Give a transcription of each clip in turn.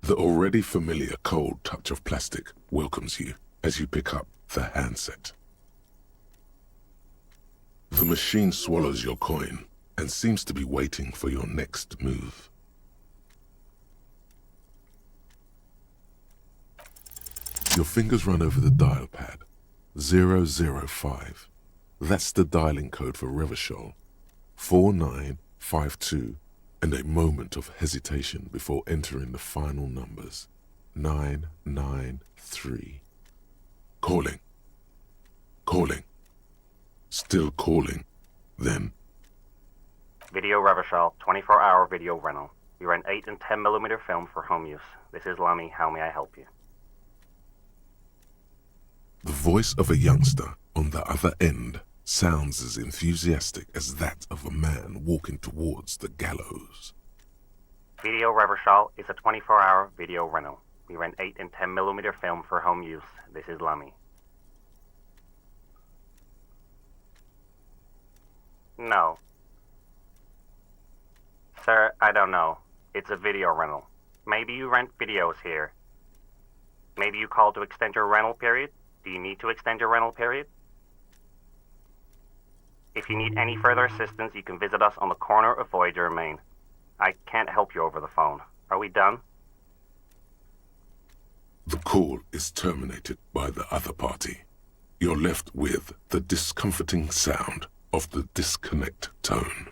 The already familiar cold touch of plastic welcomes you as you pick up the handset. The machine swallows your coin and seems to be waiting for your next move. Your fingers run over the dial pad. 005. That's the dialing code for Revachol. 4952, and a moment of hesitation before entering the final numbers. 993. Calling. Calling. Still calling. Then. Video Revachol, 24-hour video rental. We rent 8 and 10mm film for home use. This is Lammy. How may I help you? The voice of a youngster on the other end sounds as enthusiastic as that of a man walking towards the gallows. Video Revachol is a 24-hour video rental. We rent 8 and 10mm film for home use. This is Lammy. No. Sir, I don't know. It's a video rental. Maybe you rent videos here. Maybe you call to extend your rental period? Do you need to extend your rental period? If you need any further assistance, you can visit us on the corner of Voyager and Main. I can't help you over the phone. Are we done? The call is terminated by the other party. You're left with the discomforting sound of the disconnect tone.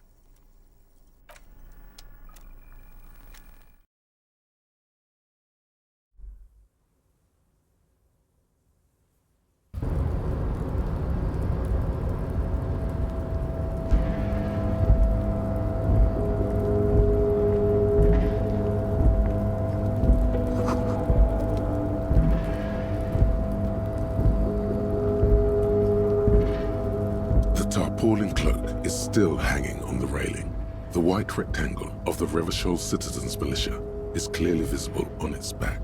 Tarpaulin cloak is still hanging on the railing. The white rectangle of the Revachol Citizens Militia is clearly visible on its back.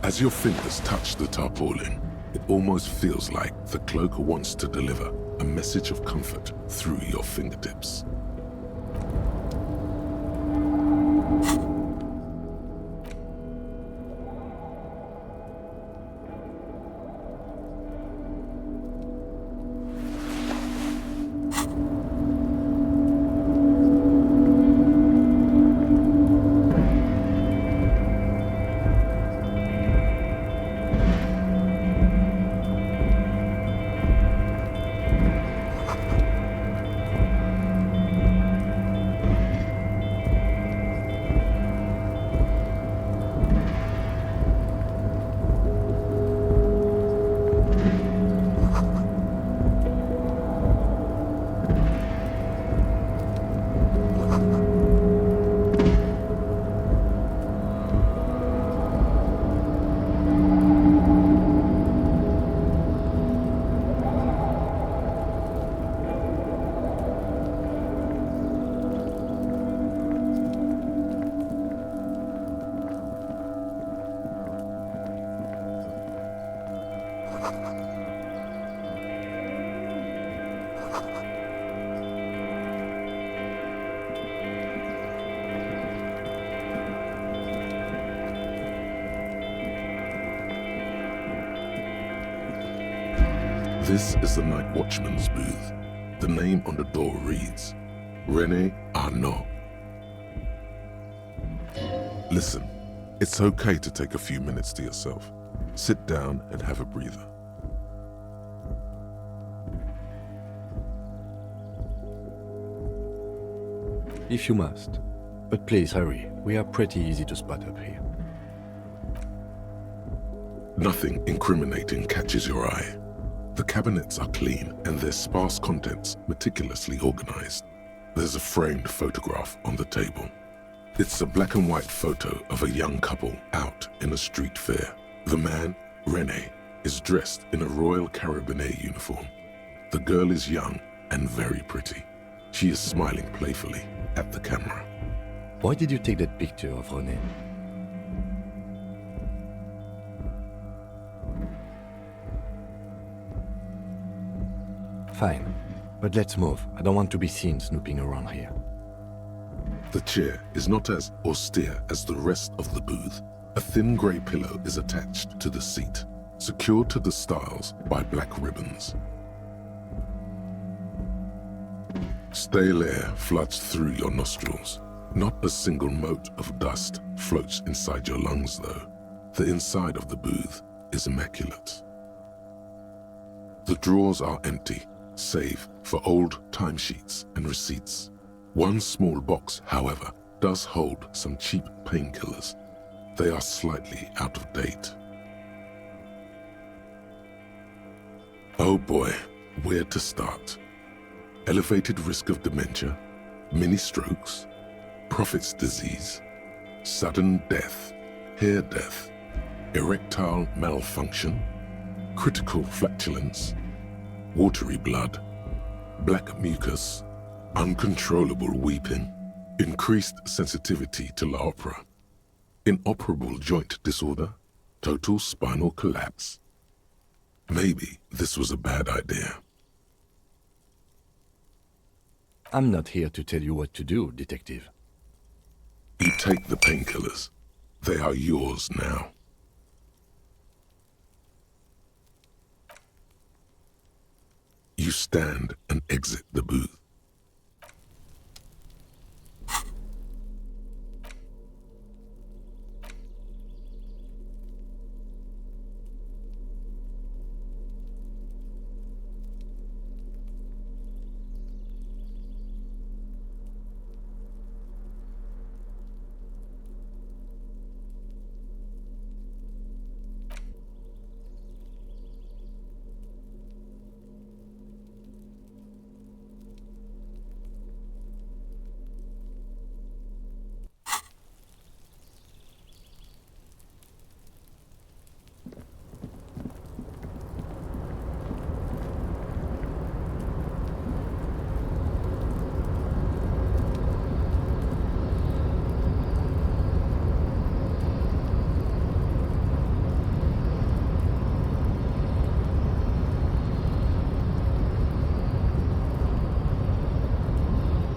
As your fingers touch the tarpaulin, it almost feels like the cloak wants to deliver a message of comfort through your fingertips. This is the night watchman's booth. The name on the door reads, René Arnaud. Listen, it's okay to take a few minutes to yourself. Sit down and have a breather. If you must. But please hurry. We are pretty easy to spot up here. Nothing incriminating catches your eye. The cabinets are clean and their sparse contents meticulously organized. There's a framed photograph on the table. It's a black and white photo of a young couple out in a street fair. The man, René, is dressed in a Royal Carabiniers uniform. The girl is young and very pretty. She is smiling playfully at the camera. Why did you take that picture of René? Fine, but let's move. I don't want to be seen snooping around here. The chair is not as austere as the rest of the booth, A thin grey pillow is attached to the seat, secured to the stiles by black ribbons. Stale air floods through your nostrils. Not a single mote of dust floats inside your lungs, though. The inside of the booth is immaculate. The drawers are empty, save for old timesheets and receipts. One small box, however, does hold some cheap painkillers. They are slightly out of date. Oh boy, where to start? Elevated risk of dementia, mini strokes, prophet's disease, sudden death, hair death, erectile malfunction, critical flatulence, watery blood, black mucus, uncontrollable weeping, increased sensitivity to la opera, inoperable joint disorder, total spinal collapse. Maybe this was a bad idea. I'm not here to tell you what to do, Detective. You take the painkillers. They are yours now. You stand and exit the booth.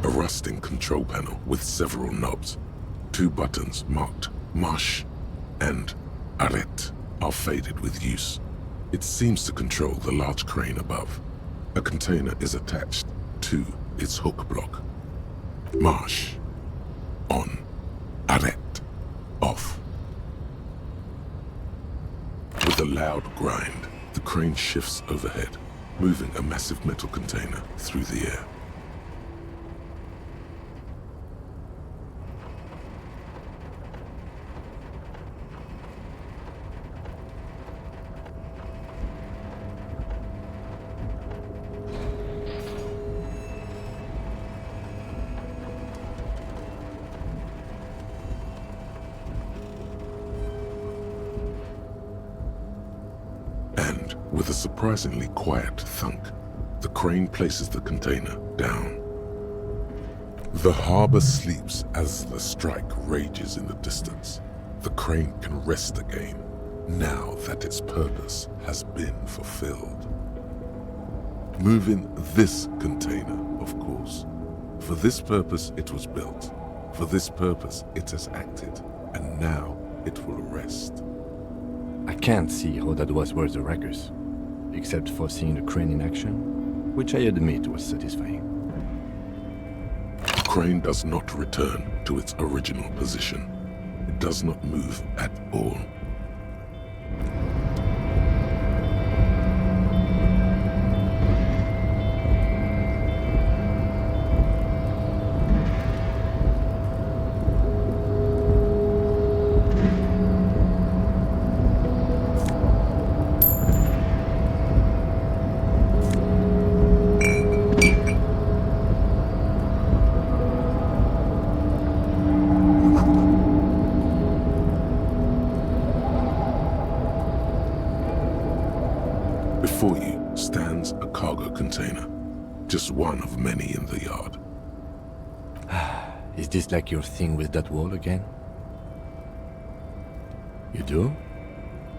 A rusting control panel with several knobs. 2 buttons marked Marche and Arrête are faded with use. It seems to control the large crane above. A container is attached to its hook block. Marche. On. Arrête. Off. With a loud grind, the crane shifts overhead, moving a massive metal container through the air. And with a surprisingly quiet thunk, the crane places the container down. The harbor sleeps as the strike rages in the distance. The crane can rest again, now that its purpose has been fulfilled. Moving this container, of course. For this purpose it was built. For this purpose it has acted, and now it will rest. I can't see how that was worth the ruckus, except for seeing the crane in action, which I admit was satisfying. The crane does not return to its original position. It does not move at all. Before you stands a cargo container, just one of many in the yard. Is this like your thing with that wall again? You do?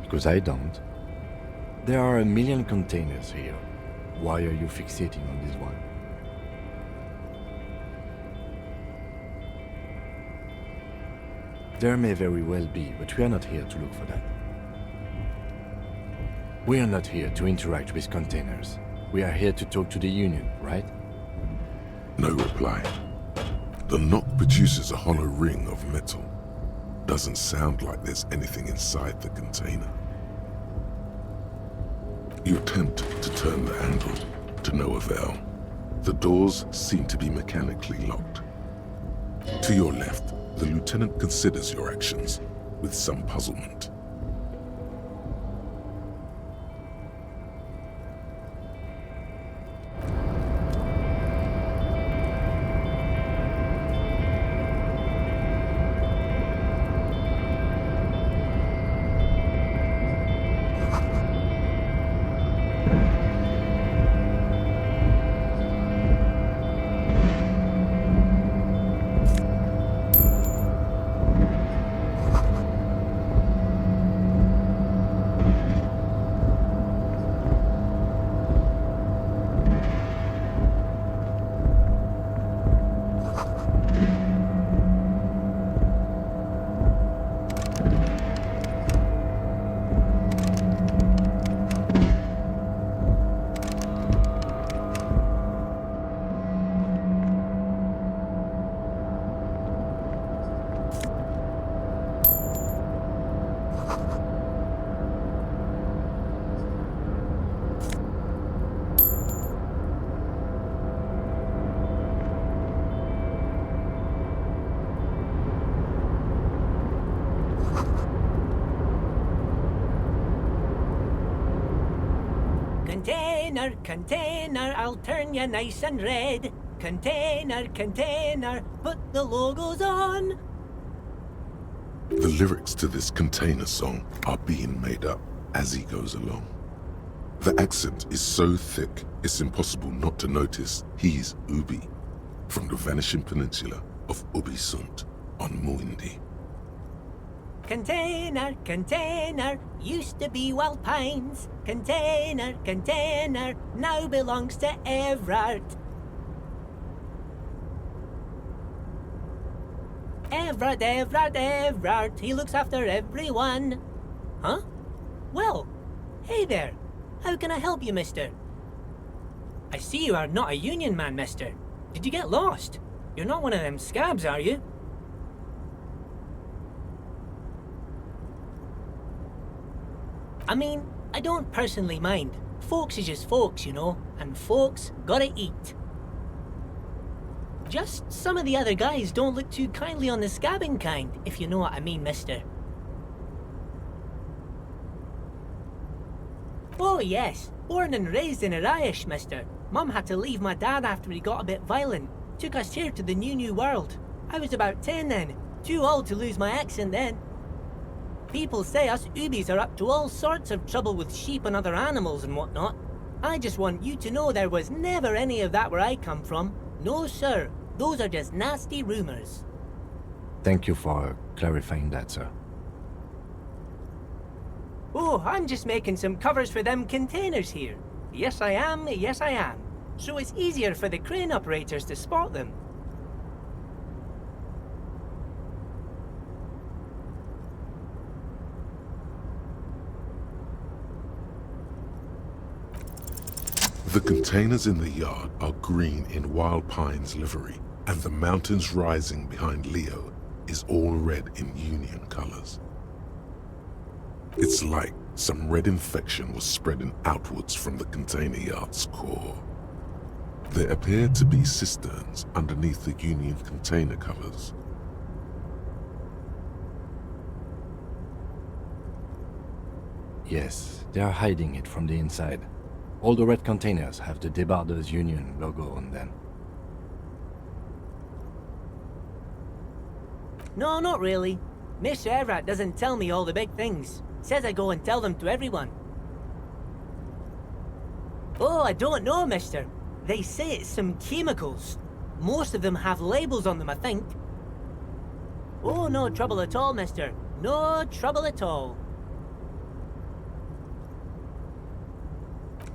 Because I don't. There are a million containers here. Why are you fixating on this one? There may very well be, but we are not here to look for that. We are not here to interact with containers. We are here to talk to the Union, right? No reply. The knock produces a hollow ring of metal. Doesn't sound like there's anything inside the container. You attempt to turn the handle, to no avail. The doors seem to be mechanically locked. To your left, the lieutenant considers your actions with some puzzlement. Container, container, I'll turn you nice and red. Container, container, put the logos on. The lyrics to this container song are being made up as he goes along. The accent is so thick, it's impossible not to notice he's Ubi, from the vanishing peninsula of Ubisunt on Muindi. Container, container, used to be Wild Pines. Container, container, now belongs to Everard. Everard, Everard, Everard, he looks after everyone. Huh? Well, hey there. How can I help you, mister? I see you are not a Union man, mister. Did you get lost? You're not one of them scabs, are you? I mean, I don't personally mind. Folks is just folks, you know, and folks gotta eat. Just some of the other guys don't look too kindly on the scabbing kind, if you know what I mean, mister. Oh yes, born and raised in Irish, mister. Mum had to leave my dad after he got a bit violent. Took us here to the new world. I was about 10 then, too old to lose my accent then. People say us Ubis are up to all sorts of trouble with sheep and other animals and whatnot. I just want you to know there was never any of that where I come from. No sir, those are just nasty rumors. Thank you for clarifying that, sir. Oh, I'm just making some covers for them containers here. Yes I am, yes I am. So it's easier for the crane operators to spot them. The containers in the yard are green in Wild Pine's livery, and the mountains rising behind Leo is all red in Union colors. It's like some red infection was spreading outwards from the container yard's core. There appear to be cisterns underneath the Union container covers. Yes, they are hiding it from the inside. All the red containers have the Debarders Union logo on them. No, not really. Mr. Everett doesn't tell me all the big things. Says I go and tell them to everyone. Oh, I don't know, mister. They say it's some chemicals. Most of them have labels on them, I think. Oh, no trouble at all, mister. No trouble at all.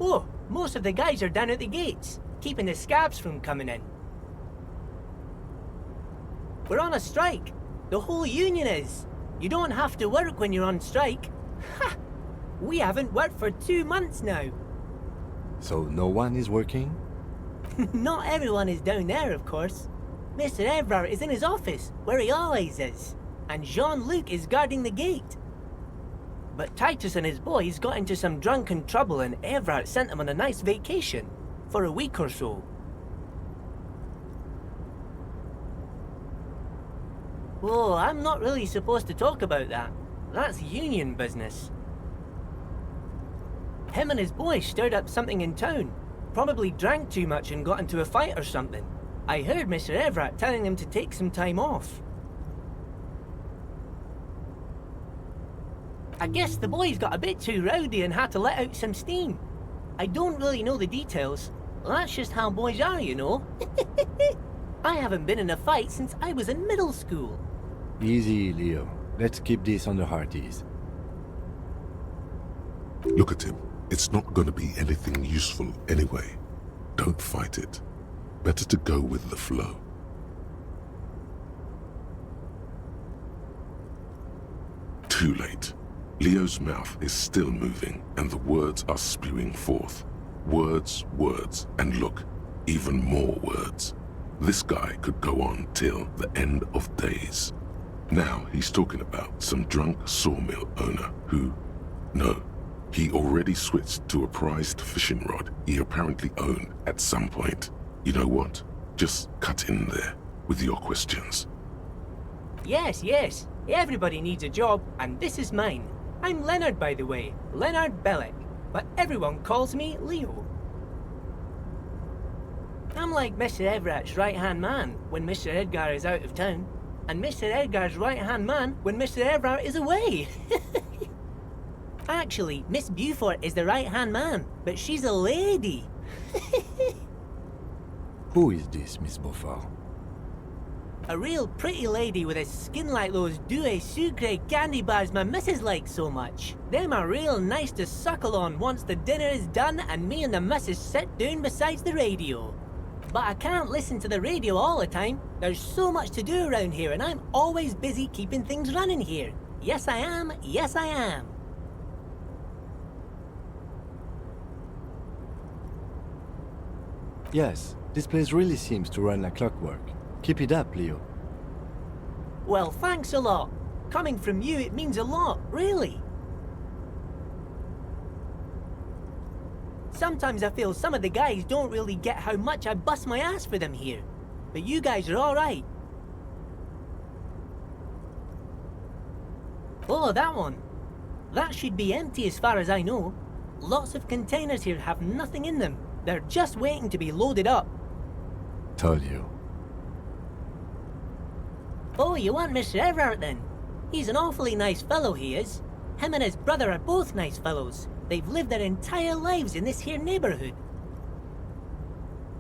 Oh, most of the guys are down at the gates, keeping the scabs from coming in. We're on a strike. The whole union is. You don't have to work when you're on strike. Ha! We haven't worked for 2 months now. So no one is working? Not everyone is down there, of course. Mr. Evrard is in his office, where he always is. And Jean-Luc is guarding the gate. But Titus and his boys got into some drunken trouble and Evrard sent them on a nice vacation. For a week or so. Oh, I'm not really supposed to talk about that. That's union business. Him and his boys stirred up something in town. Probably drank too much and got into a fight or something. I heard Mr. Everett telling him to take some time off. I guess the boys got a bit too rowdy and had to let out some steam. I don't really know the details. That's just how boys are, you know. I haven't been in a fight since I was in middle school. Easy, Leo. Let's keep this on the hearties. Look at him. It's not going to be anything useful anyway. Don't fight it. Better to go with the flow. Too late. Leo's mouth is still moving and the words are spewing forth. Words, words, and look, even more words. This guy could go on till the end of days. Now he's talking about some drunk sawmill owner who, no, he already switched to a prized fishing rod he apparently owned at some point. You know what? Just cut in there with your questions. Yes, yes. Everybody needs a job, and this is mine. I'm Leonard, by the way. Leonard Bellick. But everyone calls me Leo. I'm like Mr. Everett's right-hand man when Mr. Edgar is out of town, and Mr. Edgar's right-hand man when Mr. Everett is away. Actually, Miss Beaufort is the right-hand man, but she's a lady. Who is this, Miss Beaufort? A real pretty lady with a skin like those Douai Sucre candy bars my missus likes so much. Them are real nice to suckle on once the dinner is done and me and the missus sit down beside the radio. But I can't listen to the radio all the time. There's so much to do around here and I'm always busy keeping things running here. Yes I am, yes I am. Yes, this place really seems to run like clockwork. Keep it up, Leo. Well, thanks a lot. Coming from you, it means a lot, really. Sometimes I feel some of the guys don't really get how much I bust my ass for them here. But you guys are alright. Oh, that one. That should be empty as far as I know. Lots of containers here have nothing in them. They're just waiting to be loaded up. Told you. Oh, you want Mr. Everett then? He's an awfully nice fellow, he is. Him and his brother are both nice fellows. They've lived their entire lives in this here neighborhood.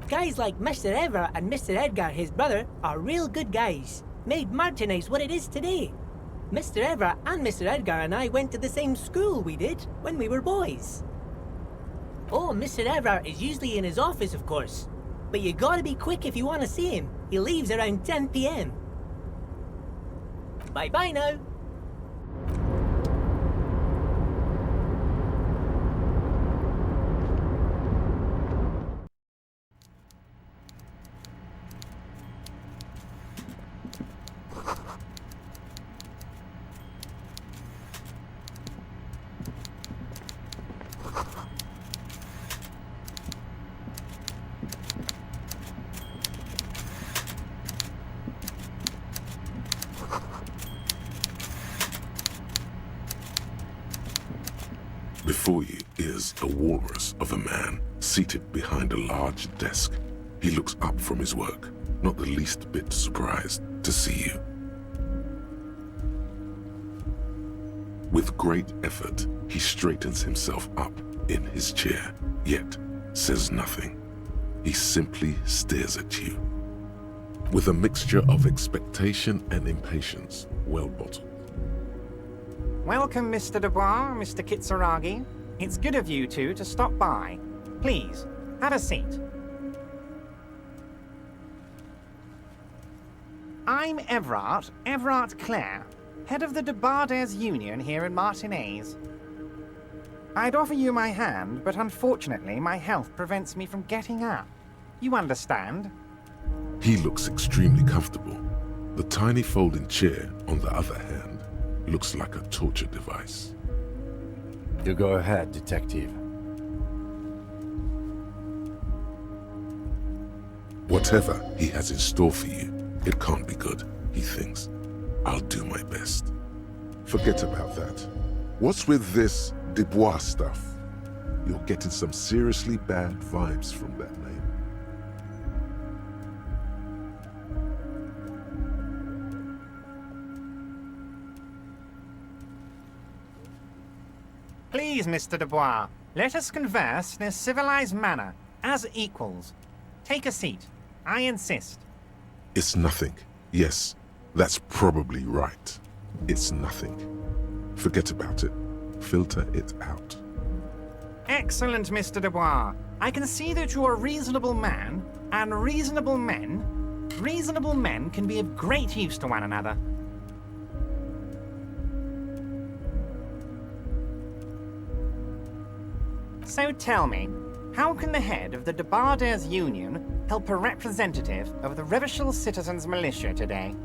Guys like Mr. Everett and Mr. Edgar, his brother, are real good guys. Made Martinez what it is today. Mr. Everett and Mr. Edgar and I went to the same school we did when we were boys. Oh, Mr. Everett is usually in his office, of course. But you gotta be quick if you want to see him. He leaves around 10 p.m. Bye-bye now. Before you is a walrus of a man seated behind a large desk. He looks up from his work, not the least bit surprised to see you. With great effort, he straightens himself up in his chair, yet says nothing. He simply stares at you. With a mixture of expectation and impatience, well bottled. Welcome, Mr. Dubois, Mr. Kitsuragi. It's good of you two to stop by. Please, have a seat. I'm Everard Clare, head of the Debarders Union here in Martinez. I'd offer you my hand, but unfortunately my health prevents me from getting up. You understand? He looks extremely comfortable. The tiny folding chair, on the other hand, looks like a torture device. You go ahead, detective. Whatever he has in store for you, it can't be good, he thinks. I'll do my best. Forget about that. What's with this Dubois stuff? You're getting some seriously bad vibes from that name. Please, Mr. Dubois, let us converse in a civilized manner, as equals. Take a seat. I insist. It's nothing. Yes, that's probably right. It's nothing. Forget about it. Filter it out. Excellent, Mr. Dubois. I can see that you're a reasonable man, and reasonable men can be of great use to one another. So tell me, how can the head of the Debarders Union help a representative of the Revachol Citizens Militia today?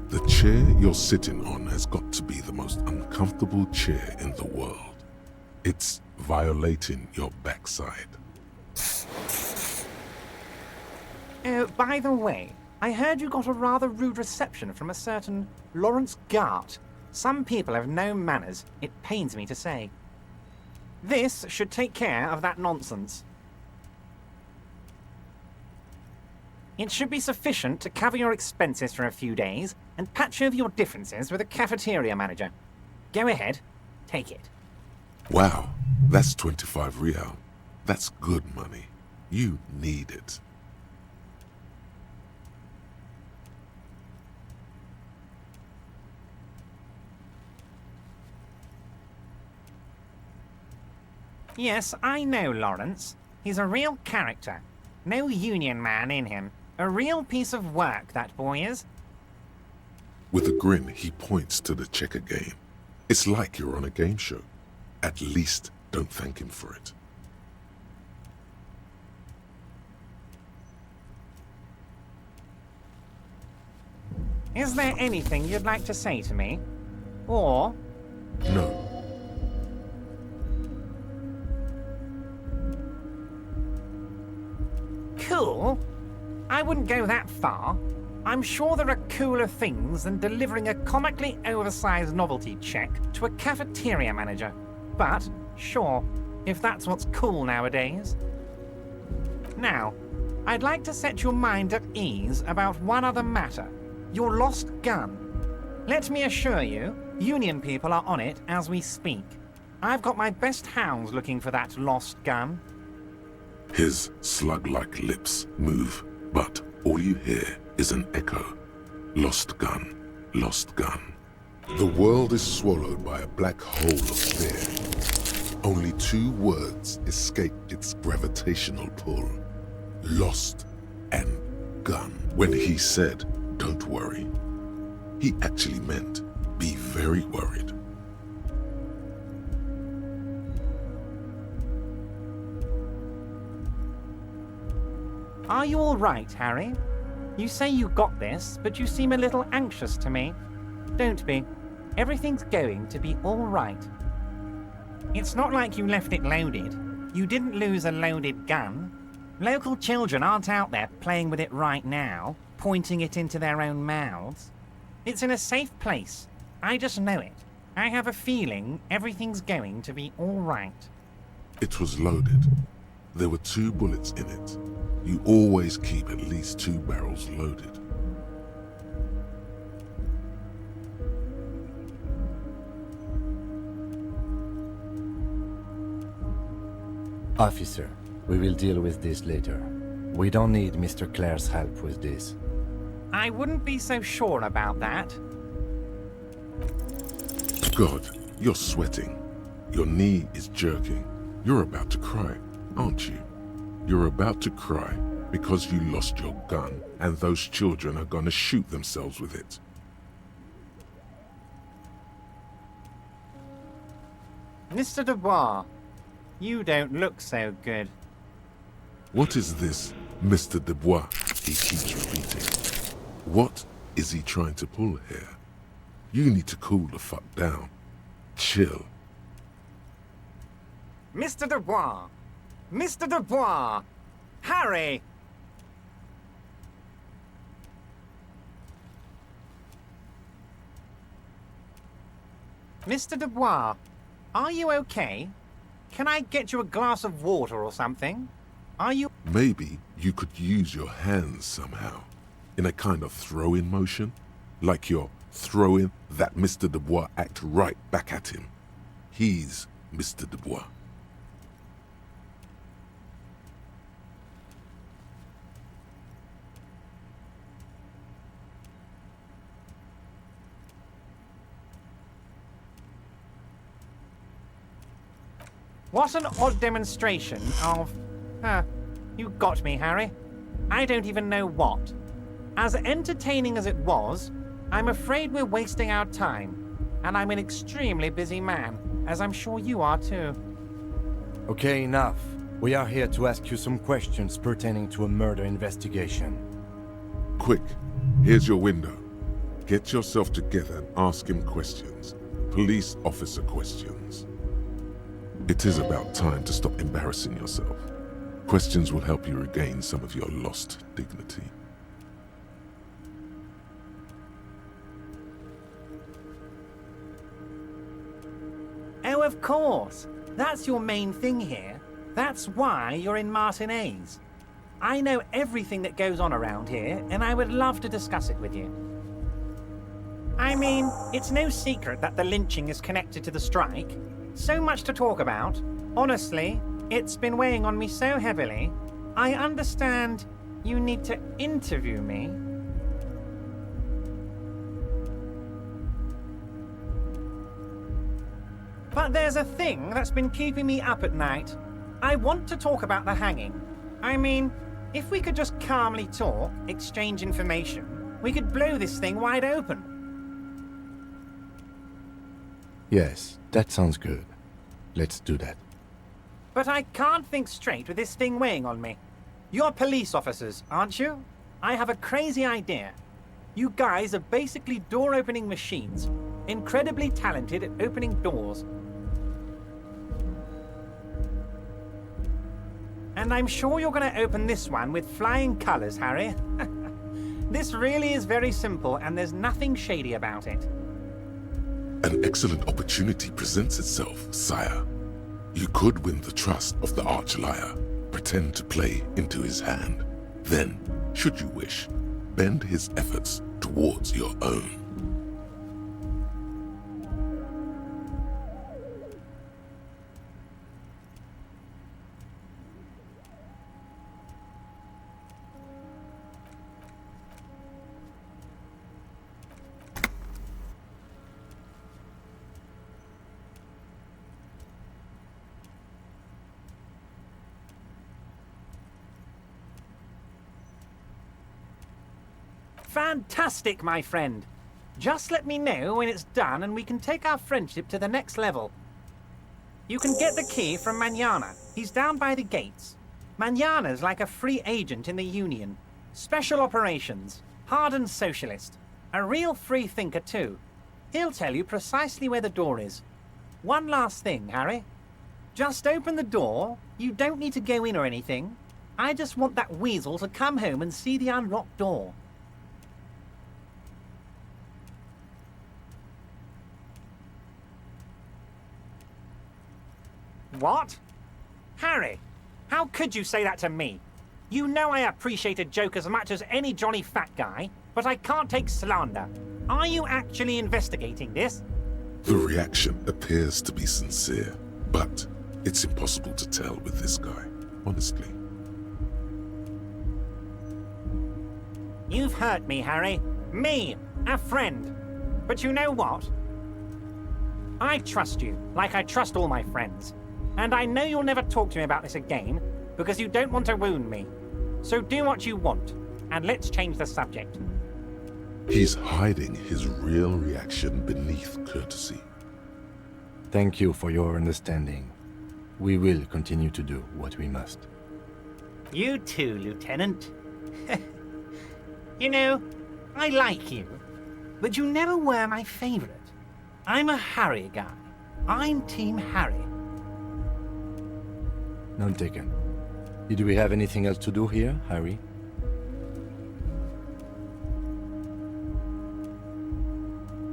The chair you're sitting on has got to be the most uncomfortable chair in the world. It's violating your backside. Oh, by the way, I heard you got a rather rude reception from a certain Lawrence Gart. Some people have no manners, it pains me to say. This should take care of that nonsense. It should be sufficient to cover your expenses for a few days and patch over your differences with the cafeteria manager. Go ahead, take it. Wow, that's 25 real. That's good money. You need it. Yes, I know Lawrence. He's a real character. No union man in him. A real piece of work, that boy is. With a grin, he points to the checker game. It's like you're on a game show. At least don't thank him for it. Is there anything you'd like to say to me? Or... No. Cool? I wouldn't go that far. I'm sure there are cooler things than delivering a comically oversized novelty check to a cafeteria manager. But, sure, if that's what's cool nowadays. Now, I'd like to set your mind at ease about one other matter. Your lost gun. Let me assure you, Union people are on it as we speak. I've got my best hounds looking for that lost gun. His slug-like lips move, but all you hear is an echo. Lost gun, lost gun. The world is swallowed by a black hole of fear. Only two words escape its gravitational pull. Lost and gun. When he said, "Don't worry," he actually meant, be very worried. Are you all right, Harry? You say you got this, but you seem a little anxious to me. Don't be. Everything's going to be all right. It's not like you left it loaded. You didn't lose a loaded gun. Local children aren't out there playing with it right now, pointing it into their own mouths. It's in a safe place. I just know it. I have a feeling everything's going to be all right. It was loaded. There were 2 bullets in it. You always keep at least 2 barrels loaded. Officer, we will deal with this later. We don't need Mr. Clare's help with this. I wouldn't be so sure about that. God, you're sweating. Your knee is jerking. You're about to cry, aren't you? You're about to cry because you lost your gun, and those children are gonna shoot themselves with it. Mr. Dubois, you don't look so good. What is this, Mr. Dubois? He keeps repeating. What is he trying to pull here? You need to cool the fuck down. Chill. Mr. Dubois! Mr. Dubois! Harry! Mr. Dubois, are you okay? Can I get you a glass of water or something? Are you... Maybe you could use your hands somehow, in a kind of throw-in motion, like you're throwing that Mr. Dubois act right back at him. He's Mr. Dubois. What an odd demonstration of... you got me, Harry. I don't even know what. As entertaining as it was, I'm afraid we're wasting our time. And I'm an extremely busy man, as I'm sure you are too. Okay, enough. We are here to ask you some questions pertaining to a murder investigation. Quick, here's your window. Get yourself together and ask him questions. Police officer questions. It is about time to stop embarrassing yourself. Questions will help you regain some of your lost dignity. Oh, of course. That's your main thing here. That's why you're in Martinez. I know everything that goes on around here, and I would love to discuss it with you. I mean, it's no secret that the lynching is connected to the strike. So much to talk about. Honestly, it's been weighing on me so heavily. I understand you need to interview me. But there's a thing that's been keeping me up at night. I want to talk about the hanging. I mean, if we could just calmly talk, exchange information, we could blow this thing wide open. Yes, that sounds good. Let's do that. But I can't think straight with this thing weighing on me. You're police officers, aren't you? I have a crazy idea. You guys are basically door-opening machines, incredibly talented at opening doors. And I'm sure you're going to open this one with flying colors, Harry. This really is very simple, and there's nothing shady about it. An excellent opportunity presents itself, sire. You could win the trust of the arch-liar, pretend to play into his hand. Then, should you wish, bend his efforts towards your own. Fantastic, my friend. Just let me know when it's done and we can take our friendship to the next level. You can get the key from Manana. He's down by the gates. Manana's like a free agent in the Union. Special operations. Hardened socialist. A real free thinker, too. He'll tell you precisely where the door is. One last thing, Harry. Just open the door. You don't need to go in or anything. I just want that weasel to come home and see the unlocked door. What? Harry, how could you say that to me? You know I appreciate a joke as much as any jolly fat guy, but I can't take slander. Are you actually investigating this? The reaction appears to be sincere, but it's impossible to tell with this guy, honestly. You've hurt me, Harry. Me, a friend. But you know what? I trust you, like I trust all my friends. And I know you'll never talk to me about this again, because you don't want to wound me. So do what you want, and let's change the subject. He's hiding his real reaction beneath courtesy. Thank you for your understanding. We will continue to do what we must. You too, Lieutenant. You know, I like you, but you never were my favorite. I'm a Harry guy. I'm Team Harry. None taken. Did we have anything else to do here, Harry?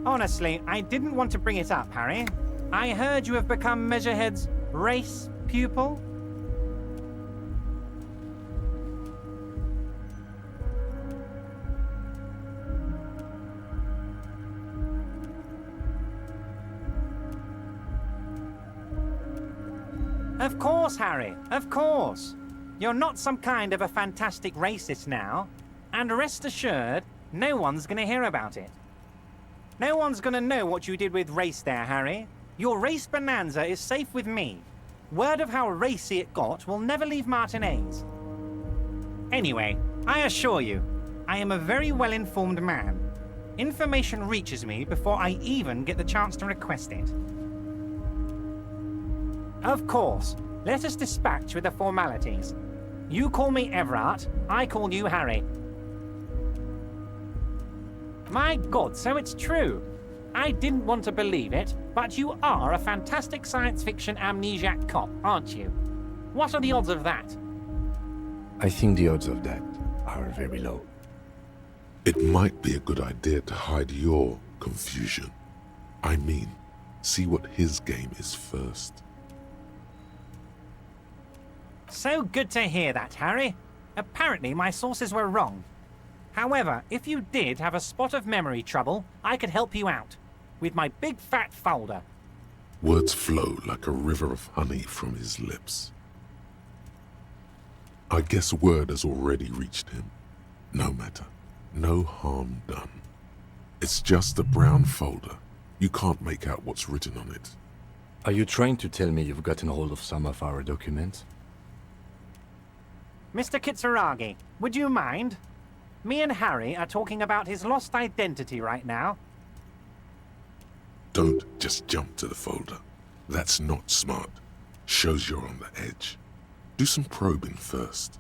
Honestly, I didn't want to bring it up, Harry. I heard you have become Measurehead's race pupil. Of course, Harry, of course. You're not some kind of a fantastic racist now, and rest assured, no one's gonna hear about it. No one's gonna know what you did with race there, Harry. Your race bonanza is safe with me. Word of how racy it got will never leave Martinez. Anyway, I assure you, I am a very well-informed man. Information reaches me before I even get the chance to request it. Of course, let us dispatch with the formalities. You call me Everard, I call you Harry. My God, so it's true. I didn't want to believe it, but you are a fantastic science fiction amnesiac cop, aren't you? What are the odds of that? I think the odds of that are very low. It might be a good idea to hide your confusion. I mean, see what his game is first. So good to hear that, Harry. Apparently my sources were wrong. However, if you did have a spot of memory trouble, I could help you out. With my big fat folder. Words flow like a river of honey from his lips. I guess word has already reached him. No matter. No harm done. It's just a brown folder. You can't make out what's written on it. Are you trying to tell me you've gotten hold of some of our documents? Mr. Kitsuragi, would you mind? Me and Harry are talking about his lost identity right now. Don't just jump to the folder. That's not smart. Shows you're on the edge. Do some probing first.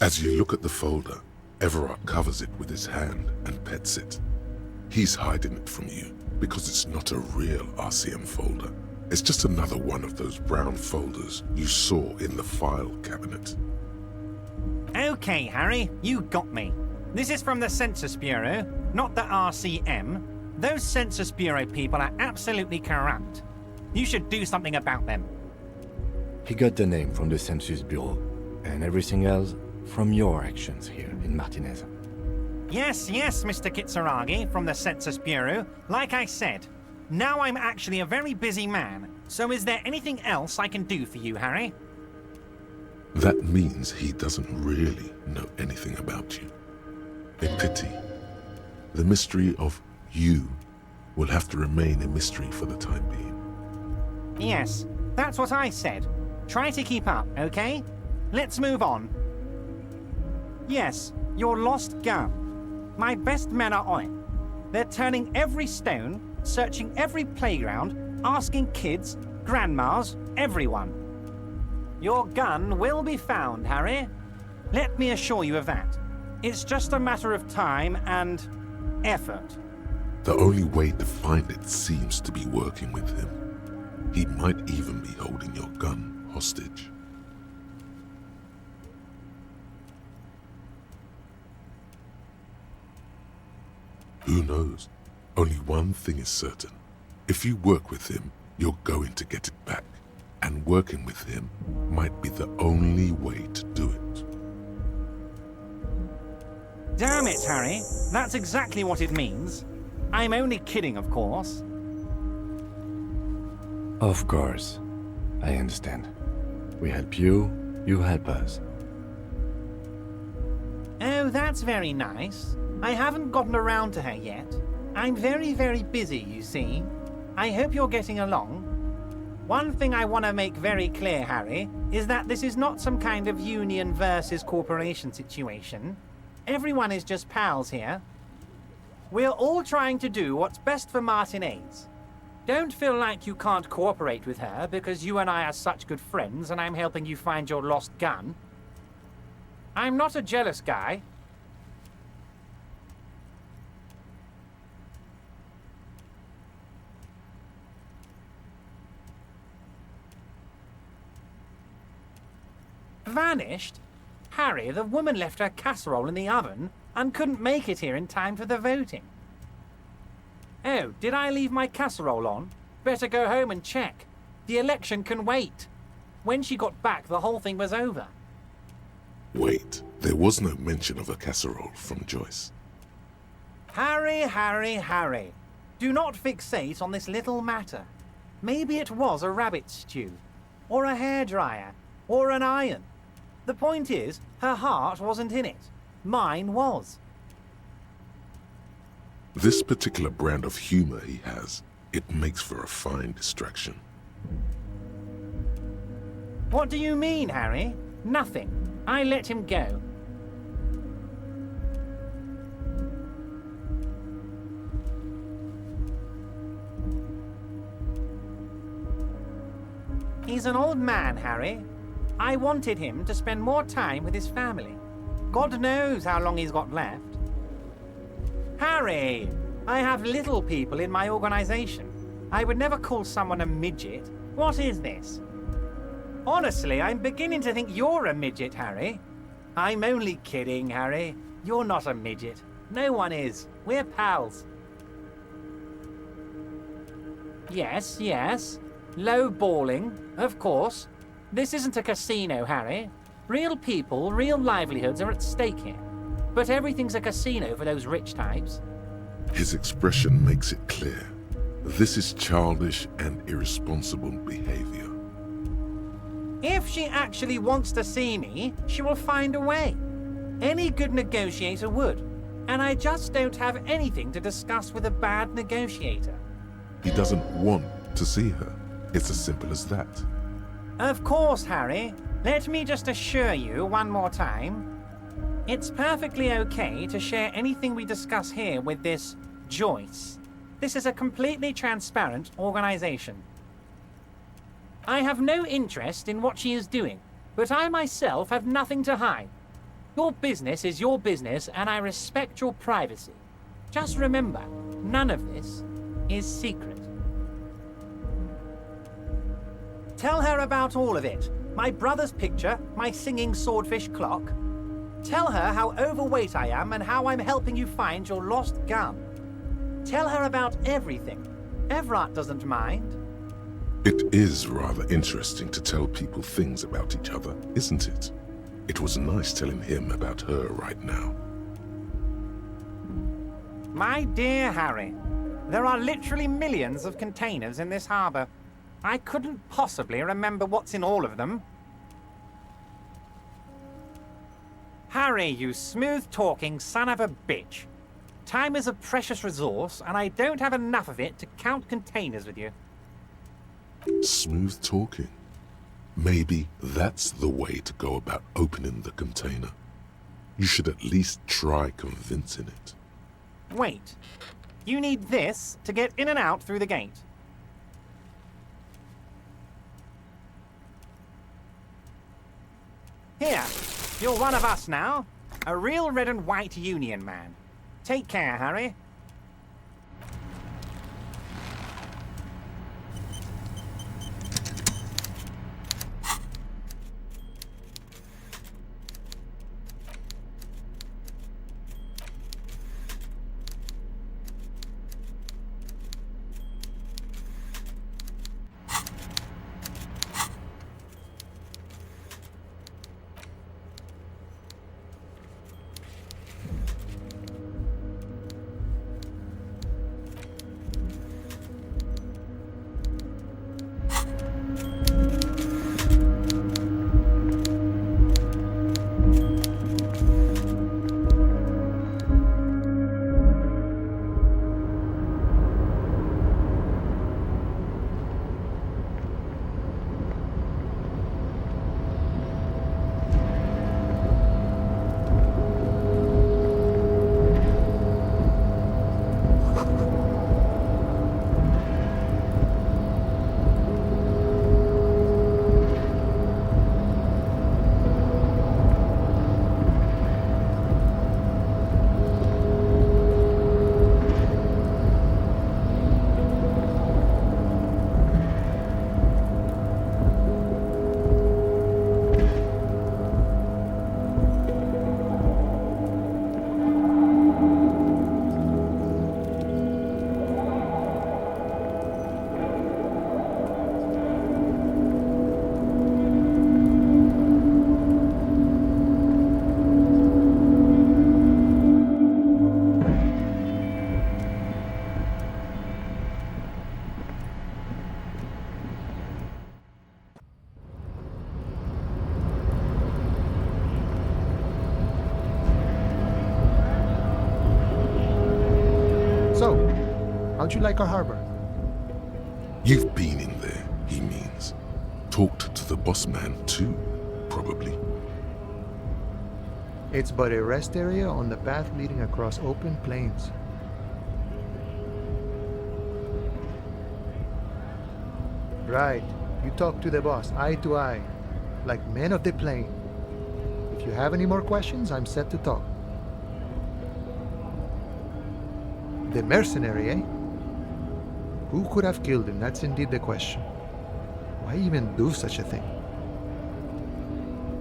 As you look at the folder, Everard covers it with his hand and pets it. He's hiding it from you because it's not a real RCM folder. It's just another one of those brown folders you saw in the file cabinet. Okay, Harry, you got me. This is from the Census Bureau, not the RCM. Those Census Bureau people are absolutely corrupt. You should do something about them. He got the name from the Census Bureau, and everything else from your actions here in Martinez. Yes, Mr. Kitsuragi from the Census Bureau. Like I said, now I'm actually a very busy man. So is there anything else I can do for you, Harry? That means he doesn't really know anything about you. A pity. The mystery of you will have to remain a mystery for the time being. Yes, that's what I said. Try to keep up, okay? Let's move on. Yes, your lost gun. My best men are on it. They're turning every stone, searching every playground, asking kids, grandmas, everyone. Your gun will be found, Harry. Let me assure you of that. It's just a matter of time and effort. The only way to find it seems to be working with him. He might even be holding your gun hostage. Who knows? Only one thing is certain. If you work with him, you're going to get it back. And working with him might be the only way to do it. Damn it, Harry. That's exactly what it means. I'm only kidding, of course. Of course. I understand. We help you, you help us. Oh, that's very nice. I haven't gotten around to her yet. I'm very, very busy, you see. I hope you're getting along. One thing I want to make very clear, Harry, is that this is not some kind of union versus corporation situation. Everyone is just pals here. We're all trying to do what's best for Martinez. Don't feel like you can't cooperate with her because you and I are such good friends and I'm helping you find your lost gun. I'm not a jealous guy. Vanished? Harry, the woman left her casserole in the oven and couldn't make it here in time for the voting. Oh, did I leave my casserole on? Better go home and check. The election can wait. When she got back, the whole thing was over. Wait, there was no mention of a casserole from Joyce. Harry, Harry, Harry. Do not fixate on this little matter. Maybe it was a rabbit stew, or a hairdryer, or an iron. The point is, her heart wasn't in it. Mine was. This particular brand of humor he has, it makes for a fine distraction. What do you mean, Harry? Nothing. I let him go. He's an old man, Harry. I wanted him to spend more time with his family. God knows how long he's got left. Harry, I have little people in my organization. I would never call someone a midget. What is this? Honestly, I'm beginning to think you're a midget, Harry. I'm only kidding, Harry. You're not a midget. No one is. We're pals. Yes, yes. Low balling, of course. This isn't a casino, Harry. Real people, real livelihoods are at stake here. But everything's a casino for those rich types. His expression makes it clear. This is childish and irresponsible behavior. If she actually wants to see me, she will find a way. Any good negotiator would. And I just don't have anything to discuss with a bad negotiator. He doesn't want to see her. It's as simple as that. Of course, Harry. Let me just assure you one more time. It's perfectly okay to share anything we discuss here with this Joyce. This is a completely transparent organization. I have no interest in what she is doing, but I myself have nothing to hide. Your business is your business, and I respect your privacy. Just remember, none of this is secret. Tell her about all of it. My brother's picture, my singing swordfish clock. Tell her how overweight I am and how I'm helping you find your lost gun. Tell her about everything. Everett doesn't mind. It is rather interesting to tell people things about each other, isn't it? It was nice telling him about her right now. My dear Harry, there are literally millions of containers in this harbor. I couldn't possibly remember what's in all of them. Harry, you smooth-talking son of a bitch. Time is a precious resource, and I don't have enough of it to count containers with you. Smooth talking. Maybe that's the way to go about opening the container. You should at least try convincing it. Wait. You need this to get in and out through the gate. Here, you're one of us now. A real red and white union man. Take care, Harry. How'd you like our harbor? You've been in there, he means. Talked to the boss man too, probably. It's but a rest area on the path leading across open plains. Right. You talk to the boss, eye to eye, like men of the plain. If you have any more questions, I'm set to talk. The mercenary, eh? Who could have killed him? That's indeed the question. Why even do such a thing?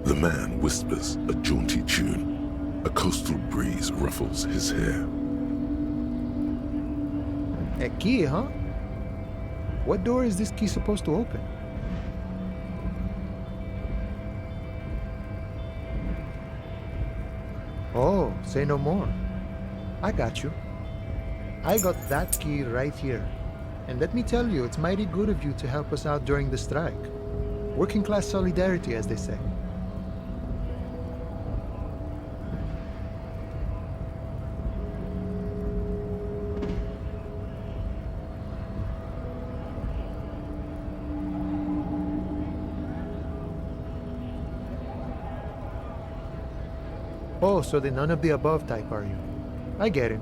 The man whispers a jaunty tune. A coastal breeze ruffles his hair. A key, huh? What door is this key supposed to open? Oh, say no more. I got you. I got that key right here. And let me tell you, it's mighty good of you to help us out during the strike. Working class solidarity, as they say. Oh, so the none of the above type are you? I get it.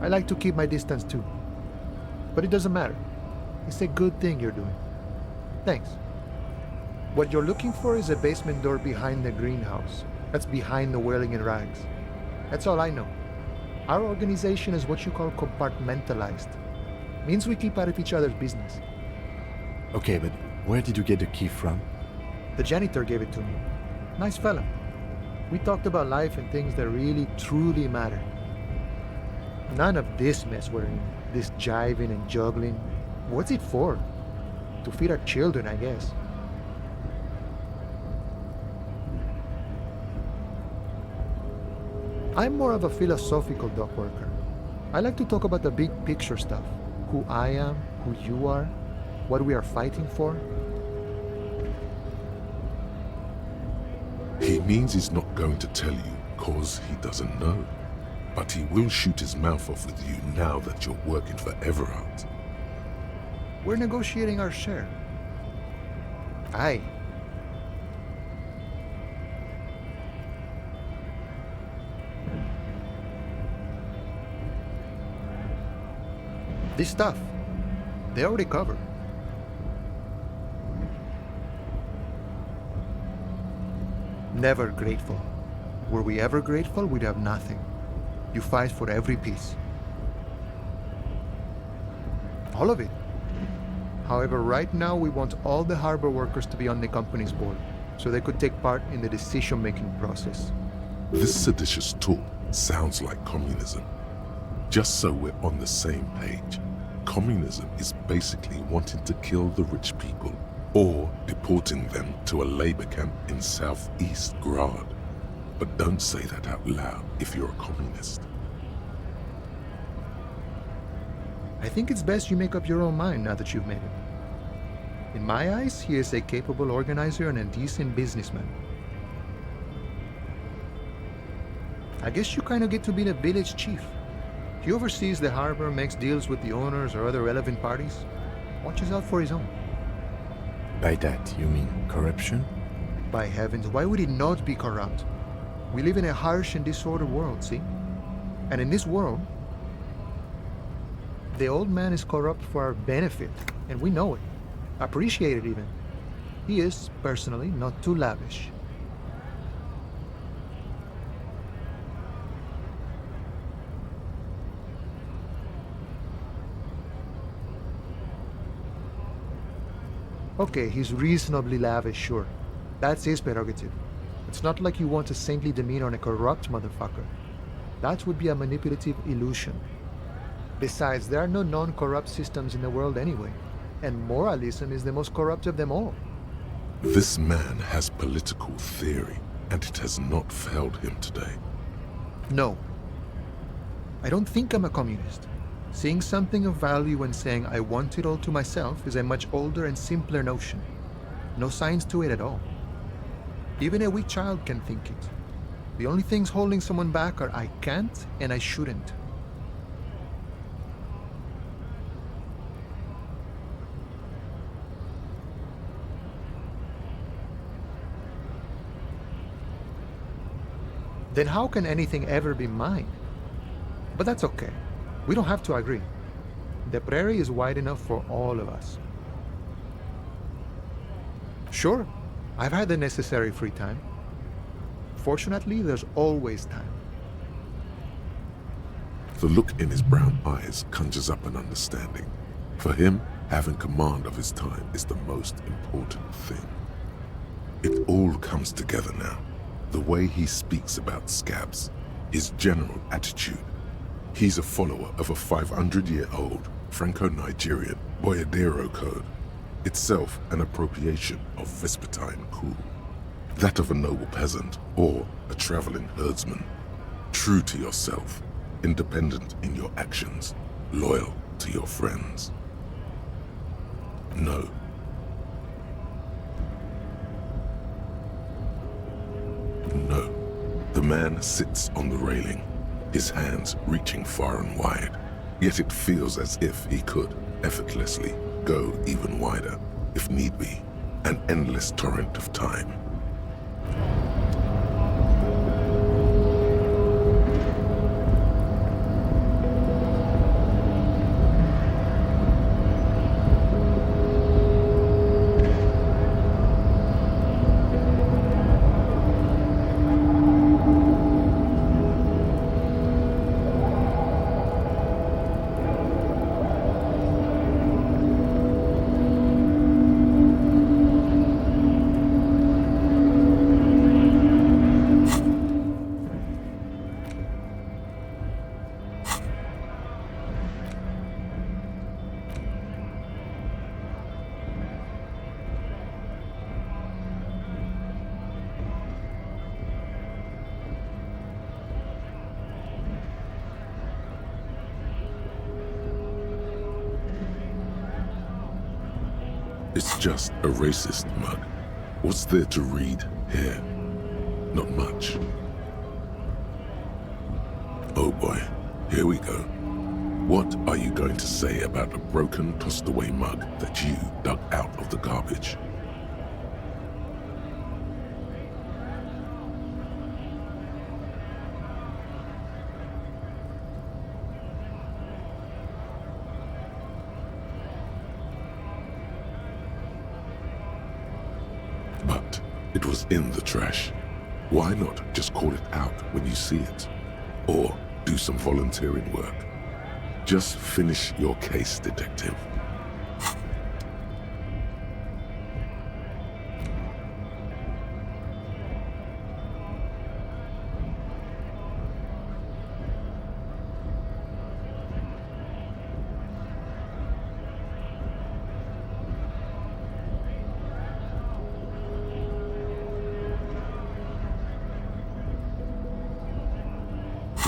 I like to keep my distance too. But it doesn't matter. It's a good thing you're doing. Thanks. What you're looking for is a basement door behind the greenhouse. That's behind the whirling in rags. That's all I know. Our organization is what you call compartmentalized. Means we keep out of each other's business. Okay, but where did you get the key from? The janitor gave it to me. Nice fella. We talked about life and things that really, truly matter. None of this mess we're in. This jiving and juggling. What's it for? To feed our children, I guess. I'm more of a philosophical dock worker. I like to talk about the big picture stuff. Who I am, who you are, what we are fighting for. He means he's not going to tell you cause he doesn't know. But he will shoot his mouth off with you now that you're working for Everard. We're negotiating our share. Aye. This stuff, they already covered. Never grateful. Were we ever grateful, we'd have nothing. You fight for every piece. All of it. However, right now we want all the harbor workers to be on the company's board, so they could take part in the decision-making process. This seditious talk sounds like communism. Just so we're on the same page, communism is basically wanting to kill the rich people or deporting them to a labor camp in southeast Grad. But don't say that out loud if you're a communist. I think it's best you make up your own mind now that you've made it. In my eyes, he is a capable organizer and a decent businessman. I guess you kind of get to be the village chief. He oversees the harbor, makes deals with the owners or other relevant parties, watches out for his own. By that, you mean corruption? By heavens, why would he not be corrupt? We live in a harsh and disordered world, see? And in this world, the old man is corrupt for our benefit, and we know it. Appreciate it even. He is, personally, not too lavish. Okay, he's reasonably lavish, sure. That's his prerogative. It's not like you want a saintly demeanor on a corrupt motherfucker. That would be a manipulative illusion. Besides, there are no non-corrupt systems in the world anyway, and moralism is the most corrupt of them all. This man has political theory, and it has not failed him today. No. I don't think I'm a communist. Seeing something of value and saying I want it all to myself is a much older and simpler notion. No science to it at all. Even a weak child can think it. The only things holding someone back are I can't and I shouldn't. then how can anything ever be mine? But that's okay. We don't have to agree. The prairie is wide enough for all of us. Sure, I've had the necessary free time. Fortunately, there's always time. The look in his brown eyes conjures up an understanding. For him, having command of his time is the most important thing. It all comes together now. The way he speaks about scabs, his general attitude. He's a follower of a 500-year-old Franco-Nigerian Boyadero code, itself an appropriation of Vespertine cool. That of a noble peasant or a traveling herdsman. True to yourself, independent in your actions, loyal to your friends. No. No. The man sits on the railing, his hands reaching far and wide. Yet it feels as if he could, effortlessly, go even wider, if need be, an endless torrent of time. It's just a racist mug. What's there to read here? Not much. Oh boy, here we go. What are you going to say about a broken, tossed-away mug that you dug out of the garbage? But it was in the trash. Why not just call it out when you see it? Or do some volunteering work? Just finish your case, detective.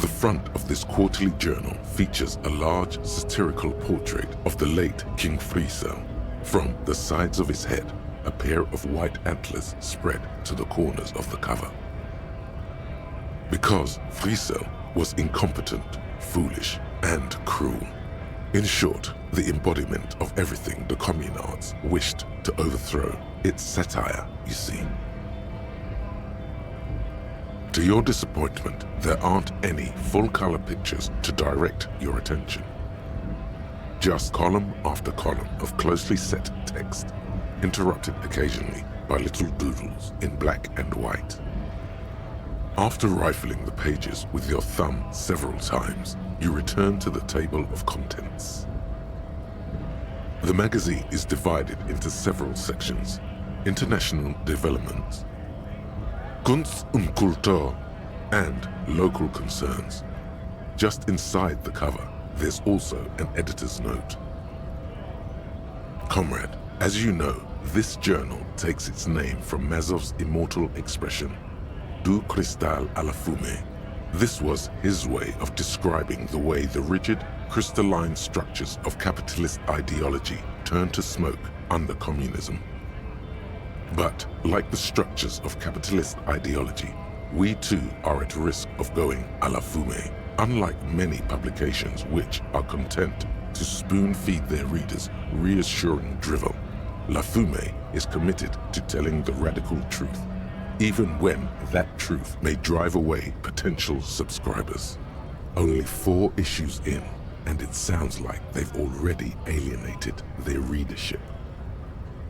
The front of this quarterly journal features a large satirical portrait of the late King Friesel. From the sides of his head, a pair of white antlers spread to the corners of the cover. Because Friesel was incompetent, foolish, and cruel. In short, the embodiment of everything the communards wished to overthrow. It's satire, you see. To your disappointment, there aren't any full-color pictures to direct your attention. Just column after column of closely set text, interrupted occasionally by little doodles in black and white. After rifling the pages with your thumb several times, you return to the table of contents. The magazine is divided into several sections: international developments, Kunst und Kultur, and local concerns. Just inside the cover, there's also an editor's note. Comrade, as you know, this journal takes its name from Mazov's immortal expression, du cristal à la fumée. This was his way of describing the way the rigid, crystalline structures of capitalist ideology turned to smoke under communism. But, like the structures of capitalist ideology, we too are at risk of going à la fumée. Unlike many publications which are content to spoon-feed their readers reassuring drivel, La Fumée is committed to telling the radical truth. even when that truth may drive away potential subscribers. Only 4 issues in, and it sounds like they've already alienated their readership.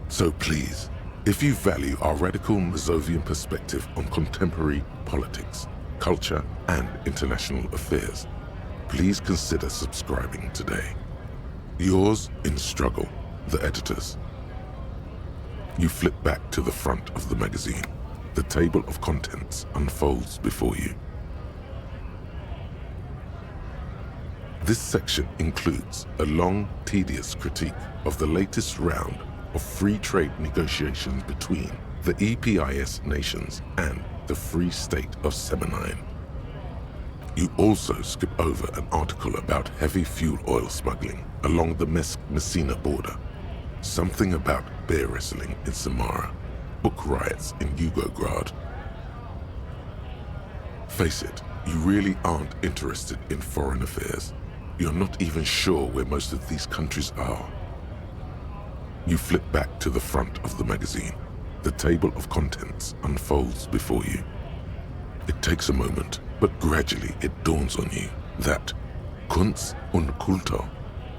So please, if you value our radical Mazovian perspective on contemporary politics, culture, and international affairs, please consider subscribing today. Yours in struggle, the editors. You flip back to the front of the magazine. The table of contents unfolds before you. This section includes a long, tedious critique of the latest round of free trade negotiations between the EPIS nations and the Free State of Semenine. You also skip over an article about heavy fuel oil smuggling along the Messina border, something about bear wrestling in Samara, book riots in Yugograd. Face it, you really aren't interested in foreign affairs. You're not even sure where most of these countries are. You flip back to the front of the magazine. The table of contents unfolds before you. It takes a moment, but gradually it dawns on you that Kunst und Kultur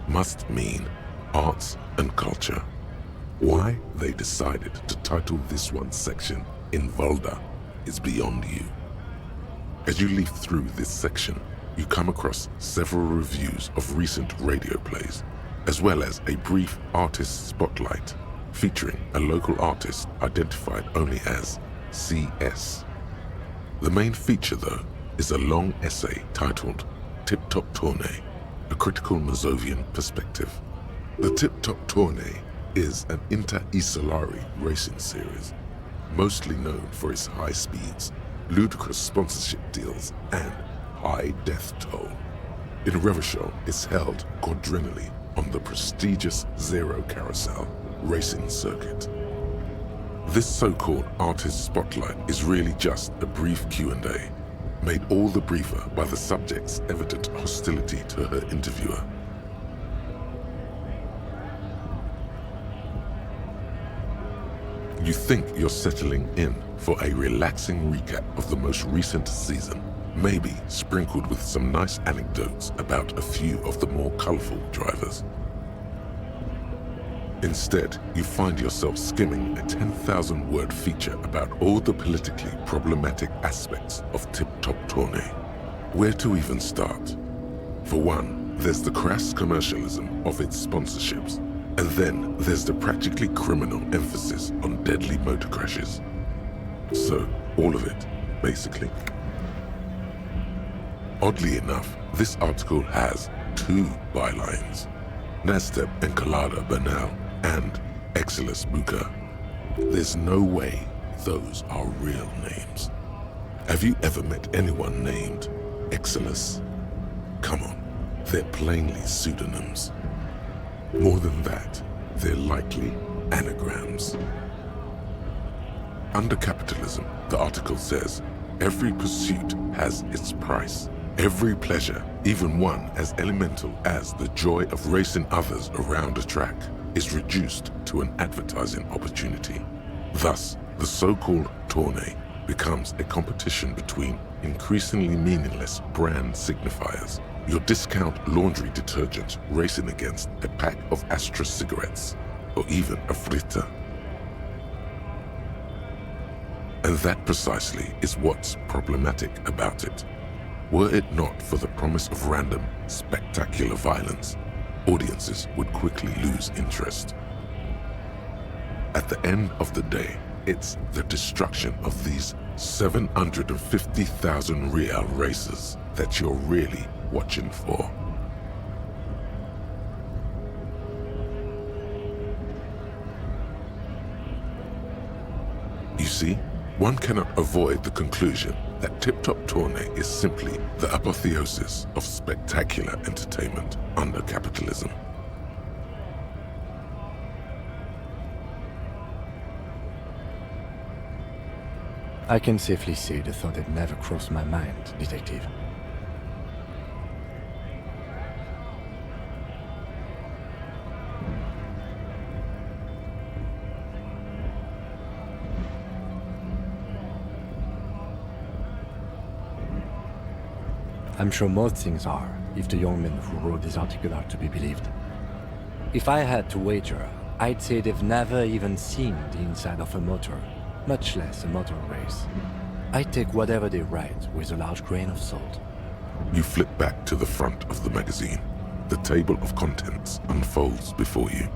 must mean arts and culture. Why they decided to title this one section in Volda is beyond you. As you leaf through this section, you come across several reviews of recent radio plays, as well as a brief artist spotlight featuring a local artist identified only as CS. The main feature, though, is a long essay titled Tip Top Tournée, a critical Mazovian perspective. The Tip Top Tournée is an inter-Isolari racing series, mostly known for its high speeds, ludicrous sponsorship deals, and high death toll. In Revachol, it's held quadrennially on the prestigious Zero Carousel racing circuit. This so-called artist spotlight is really just a brief Q&A, made all the briefer by the subject's evident hostility to her interviewer. You think you're settling in for a relaxing recap of the most recent season, maybe sprinkled with some nice anecdotes about a few of the more colorful drivers. Instead, you find yourself skimming a 10,000-word feature about all the politically problematic aspects of Tip Top Tournée. Where to even start? For one, there's the crass commercialism of its sponsorships, and then there's the practically criminal emphasis on deadly motor crashes. So, all of it, basically. Oddly enough, this article has 2 bylines: Nasteb Encolada Bernal and Exilus Buka. There's no way those are real names. Have you ever met anyone named Exilus? Come on, they're plainly pseudonyms. More than that, they're likely anagrams. Under capitalism, the article says, every pursuit has its price. Every pleasure, even one as elemental as the joy of racing others around a track, is reduced to an advertising opportunity. Thus, the so-called tournée becomes a competition between increasingly meaningless brand signifiers. Your discount laundry detergent racing against a pack of Astra cigarettes, or even a Fritta. And that precisely is what's problematic about it. Were it not for the promise of random, spectacular violence, audiences would quickly lose interest. At the end of the day, it's the destruction of these 750,000 real races that you're really watching for. You see, one cannot avoid the conclusion that Tip Top Tournée is simply the apotheosis of spectacular entertainment under capitalism. I can safely say the thought had never crossed my mind, Detective. I'm sure most things are, if the young men who wrote this article are to be believed. If I had to wager, I'd say they've never even seen the inside of a motor, much less a motor race. I'd take whatever they write with a large grain of salt. You flip back to the front of the magazine. The table of contents unfolds before you.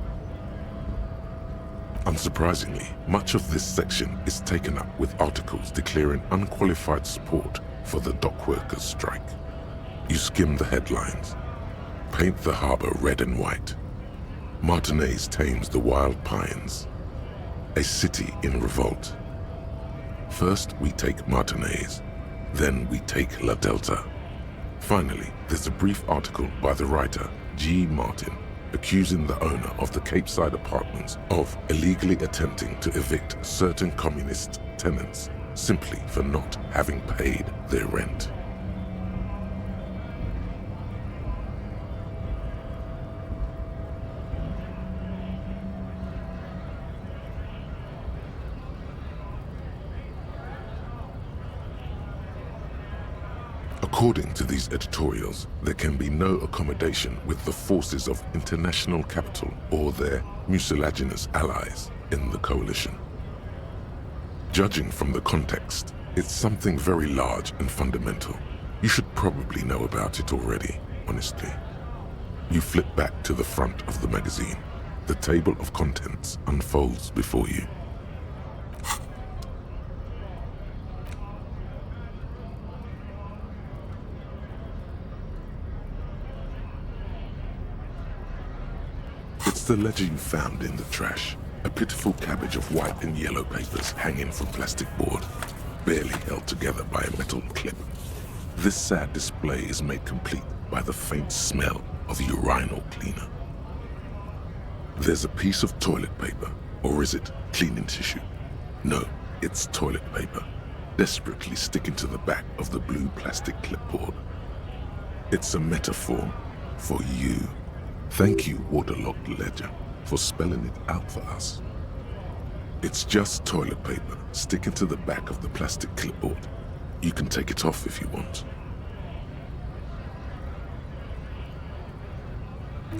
Unsurprisingly, much of this section is taken up with articles declaring unqualified support for the dock workers' strike. You skim the headlines. Paint the harbor red and white. Martinez tames the wild pines. A city in revolt. First we take Martinez, then we take La Delta. Finally, there's a brief article by the writer G. Martin accusing the owner of the Capeside apartments of illegally attempting to evict certain communist tenants simply for not having paid their rent. According to these editorials, there can be no accommodation with the forces of international capital or their mucilaginous allies in the coalition. Judging from the context, it's something very large and fundamental. You should probably know about it already, honestly. You flip back to the front of the magazine. The table of contents unfolds before you. It's the ledger you found in the trash. A pitiful cabbage of white and yellow papers hanging from plastic board, barely held together by a metal clip. This sad display is made complete by the faint smell of urinal cleaner. There's a piece of toilet paper, or is it cleaning tissue? No, it's toilet paper, desperately sticking to the back of the blue plastic clipboard. It's a metaphor for you. Thank you, waterlogged ledger, for spelling it out for us. It's just toilet paper sticking to the back of the plastic clipboard. You can take it off if you want.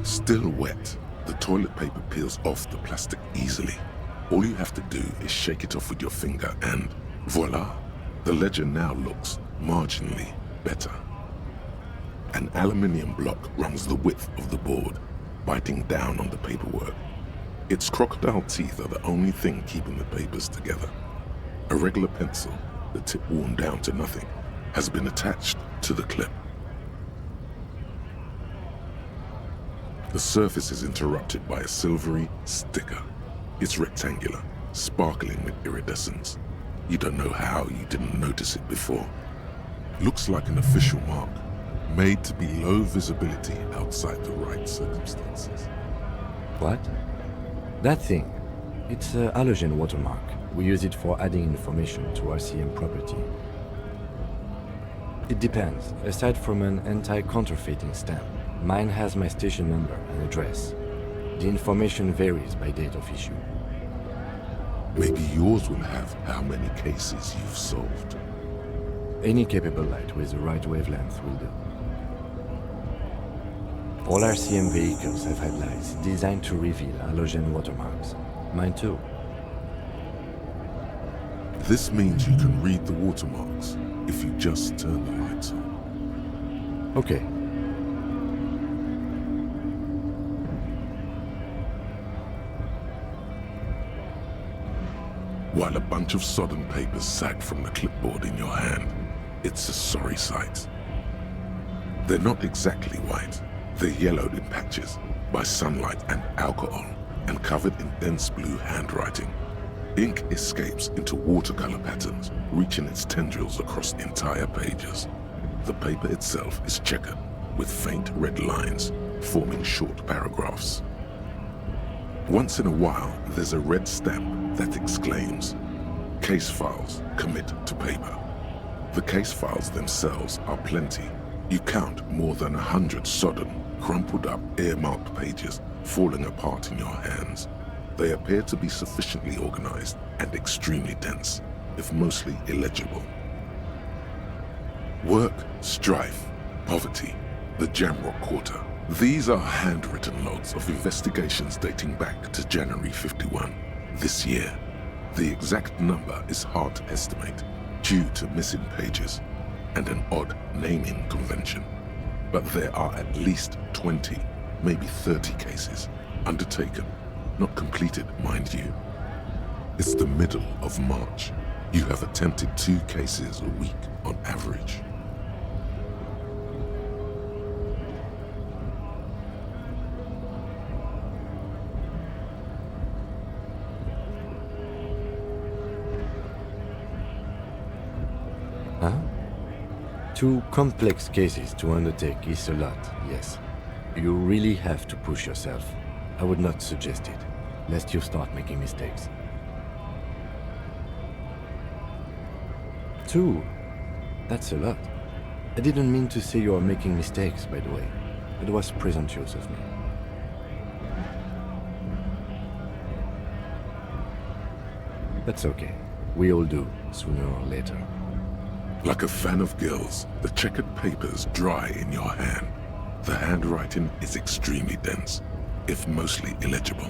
Still wet, the toilet paper peels off the plastic easily. All you have to do is shake it off with your finger and voila, the ledger now looks marginally better. An aluminium block runs the width of the board, biting down on the paperwork. Its crocodile teeth are the only thing keeping the papers together. A regular pencil, the tip worn down to nothing, has been attached to the clip. The surface is interrupted by a silvery sticker. It's rectangular, sparkling with iridescence. You don't know how you didn't notice it before. Looks like an official mark, made to be low visibility outside the right circumstances. What? That thing. It's a halogen watermark. We use it for adding information to RCM property. It depends. Aside from an anti-counterfeiting stamp, mine has my station number and address. The information varies by date of issue. Maybe yours will have how many cases you've solved. Any capable light with the right wavelength will do. All RCM vehicles have headlights designed to reveal halogen watermarks. Mine too. This means you can read the watermarks if you just turn the lights on. Okay. While a bunch of sodden papers sag from the clipboard in your hand, it's a sorry sight. They're not exactly white. They're yellowed in patches by sunlight and alcohol and covered in dense blue handwriting. Ink escapes into watercolor patterns, reaching its tendrils across entire pages. The paper itself is checkered with faint red lines, forming short paragraphs. Once in a while, there's a red stamp that exclaims, "Case files, commit to paper." The case files themselves are plenty. You count more than 100 sodden, crumpled up, earmarked pages falling apart in your hands. They appear to be sufficiently organized and extremely dense, if mostly illegible. Work, strife, Poverty, the Jamrock Quarter. These are handwritten logs of investigations dating back to January 51, this year. The exact number is hard to estimate due to missing pages and an odd naming convention. But there are at least 20, maybe 30 cases undertaken, not completed, mind you. It's the middle of March. You have attempted 2 cases a week on average. Huh? 2 complex cases to undertake is a lot, yes. You really have to push yourself. I would not suggest it, lest you start making mistakes. 2? That's a lot. I didn't mean to say you are making mistakes, by the way. It was presumptuous of me. That's okay. We all do, sooner or later. Like a fan of gills, the checkered papers dry in your hand. The handwriting is extremely dense, if mostly illegible.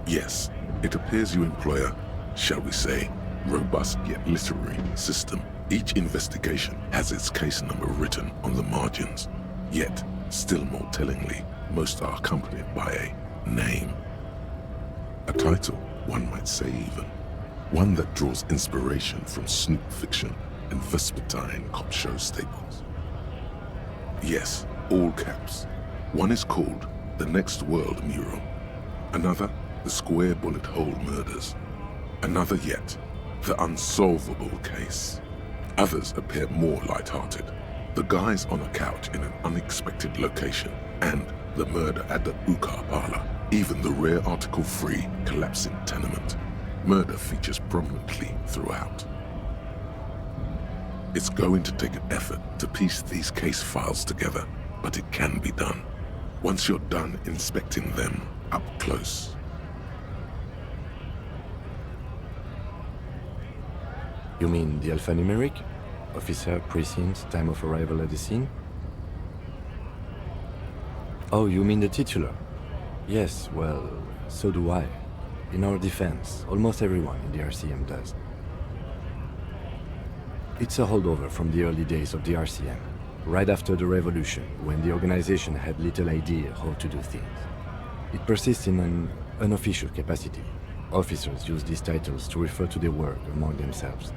Yes, it appears you employ a, shall we say, robust yet literary system. Each investigation has its case number written on the margins. Yet, still more tellingly, most are accompanied by a name. A title, one might say even. One that draws inspiration from snoop fiction and vespertine cop show staples. Yes, all caps. One is called The Next World Mural. Another, The Square Bullet Hole Murders. Another yet, The Unsolvable Case. Others appear more light-hearted. The guys on a couch in an unexpected location, and the murder at the Ukar parlor. Even the rare article-free collapsing tenement. Murder features prominently throughout. It's going to take an effort to piece these case files together, but it can be done. Once you're done inspecting them up close. You mean the alphanumeric? Officer, precinct, time of arrival at the scene? Oh, you mean the titular? Yes, well, so do I. In our defense, almost everyone in the RCM does. It's a holdover from the early days of the RCM, right after the revolution, when the organization had little idea how to do things. It persists in an unofficial capacity. Officers use these titles to refer to their work among themselves.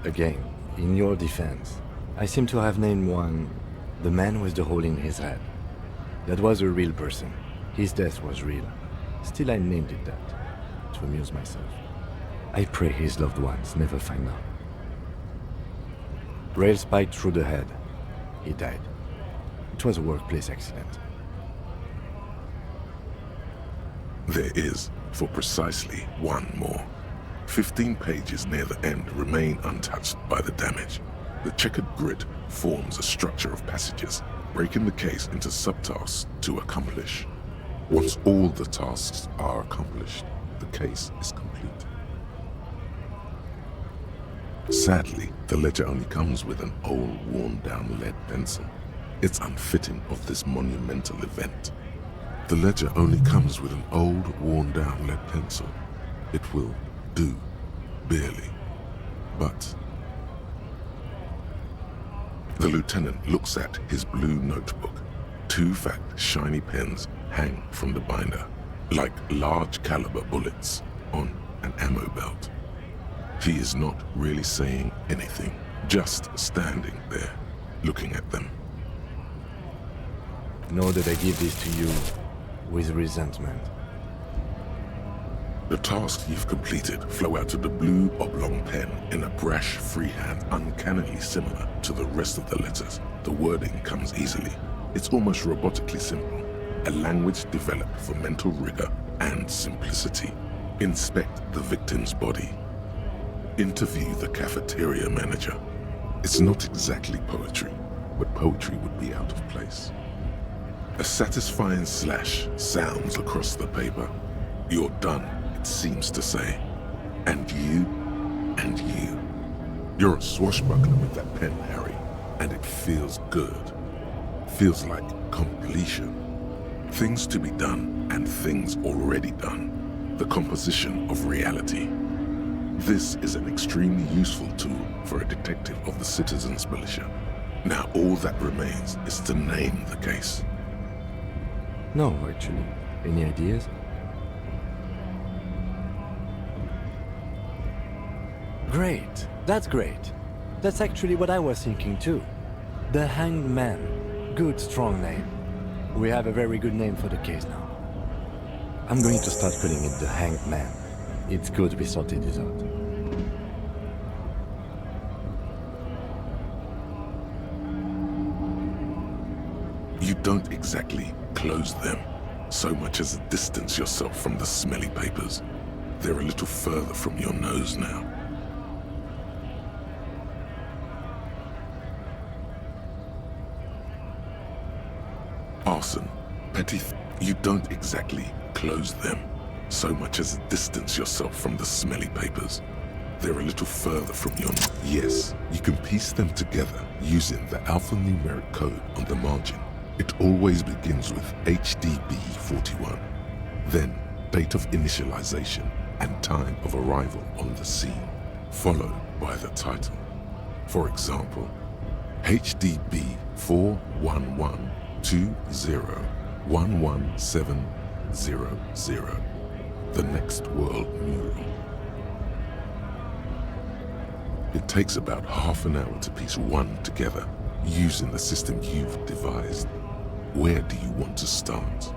Again, in your defense, I seem to have named one, the man with the hole in his head. That was a real person. His death was real. Still, I named it that, to amuse myself. I pray his loved ones never find out. Rail spiked through the head. He died. It was a workplace accident. There is, for precisely one more. 15 pages near the end remain untouched by the damage. The checkered grid forms a structure of passages, breaking the case into subtasks to accomplish. Once all the tasks are accomplished, the case is complete. Sadly, the ledger only comes with an old, worn-down lead pencil. It's unfitting of this monumental event. The ledger only comes with an old, worn-down lead pencil. It will do, barely. But the lieutenant looks at his blue notebook. 2 fat, shiny pens hang from the binder, like large caliber bullets on an ammo belt. He is not really saying anything, just standing there, looking at them. Know that I give this to you with resentment. The tasks you've completed flow out of the blue oblong pen in a brash freehand uncannily similar to the rest of the letters. The wording comes easily. It's almost robotically simple, a language developed for mental rigor and simplicity. Inspect the victim's body. Interview the cafeteria manager. It's not exactly poetry, but poetry would be out of place. A satisfying slash sounds across the paper. You're done, it seems to say. And you, and you. You're a swashbuckler with that pen, Harry, and it feels good. Feels like completion. Things to be done and things already done. The composition of reality. This is an extremely useful tool for a detective of the Citizens Militia. Now all that remains is to name the case. No, actually. Any ideas? Great. That's great. That's actually what I was thinking too. The Hanged Man. Good, strong name. We have a very good name for the case now. I'm going to start calling it the Hanged Man. It's good we sorted this out. You don't exactly close them, so much as distance yourself from the smelly papers. They're a little further from your nose now. Arson, petty you don't exactly close them, so much as distance yourself from the smelly papers. They're a little further from your... Yes, you can piece them together using the alphanumeric code on the margin. It always begins with HDB 41, then date of initialization and time of arrival on the scene, followed by the title. For example, HDB 41120111700, the Next World Mural. It takes about half an hour to piece one together using the system you've devised. Where do you want to start?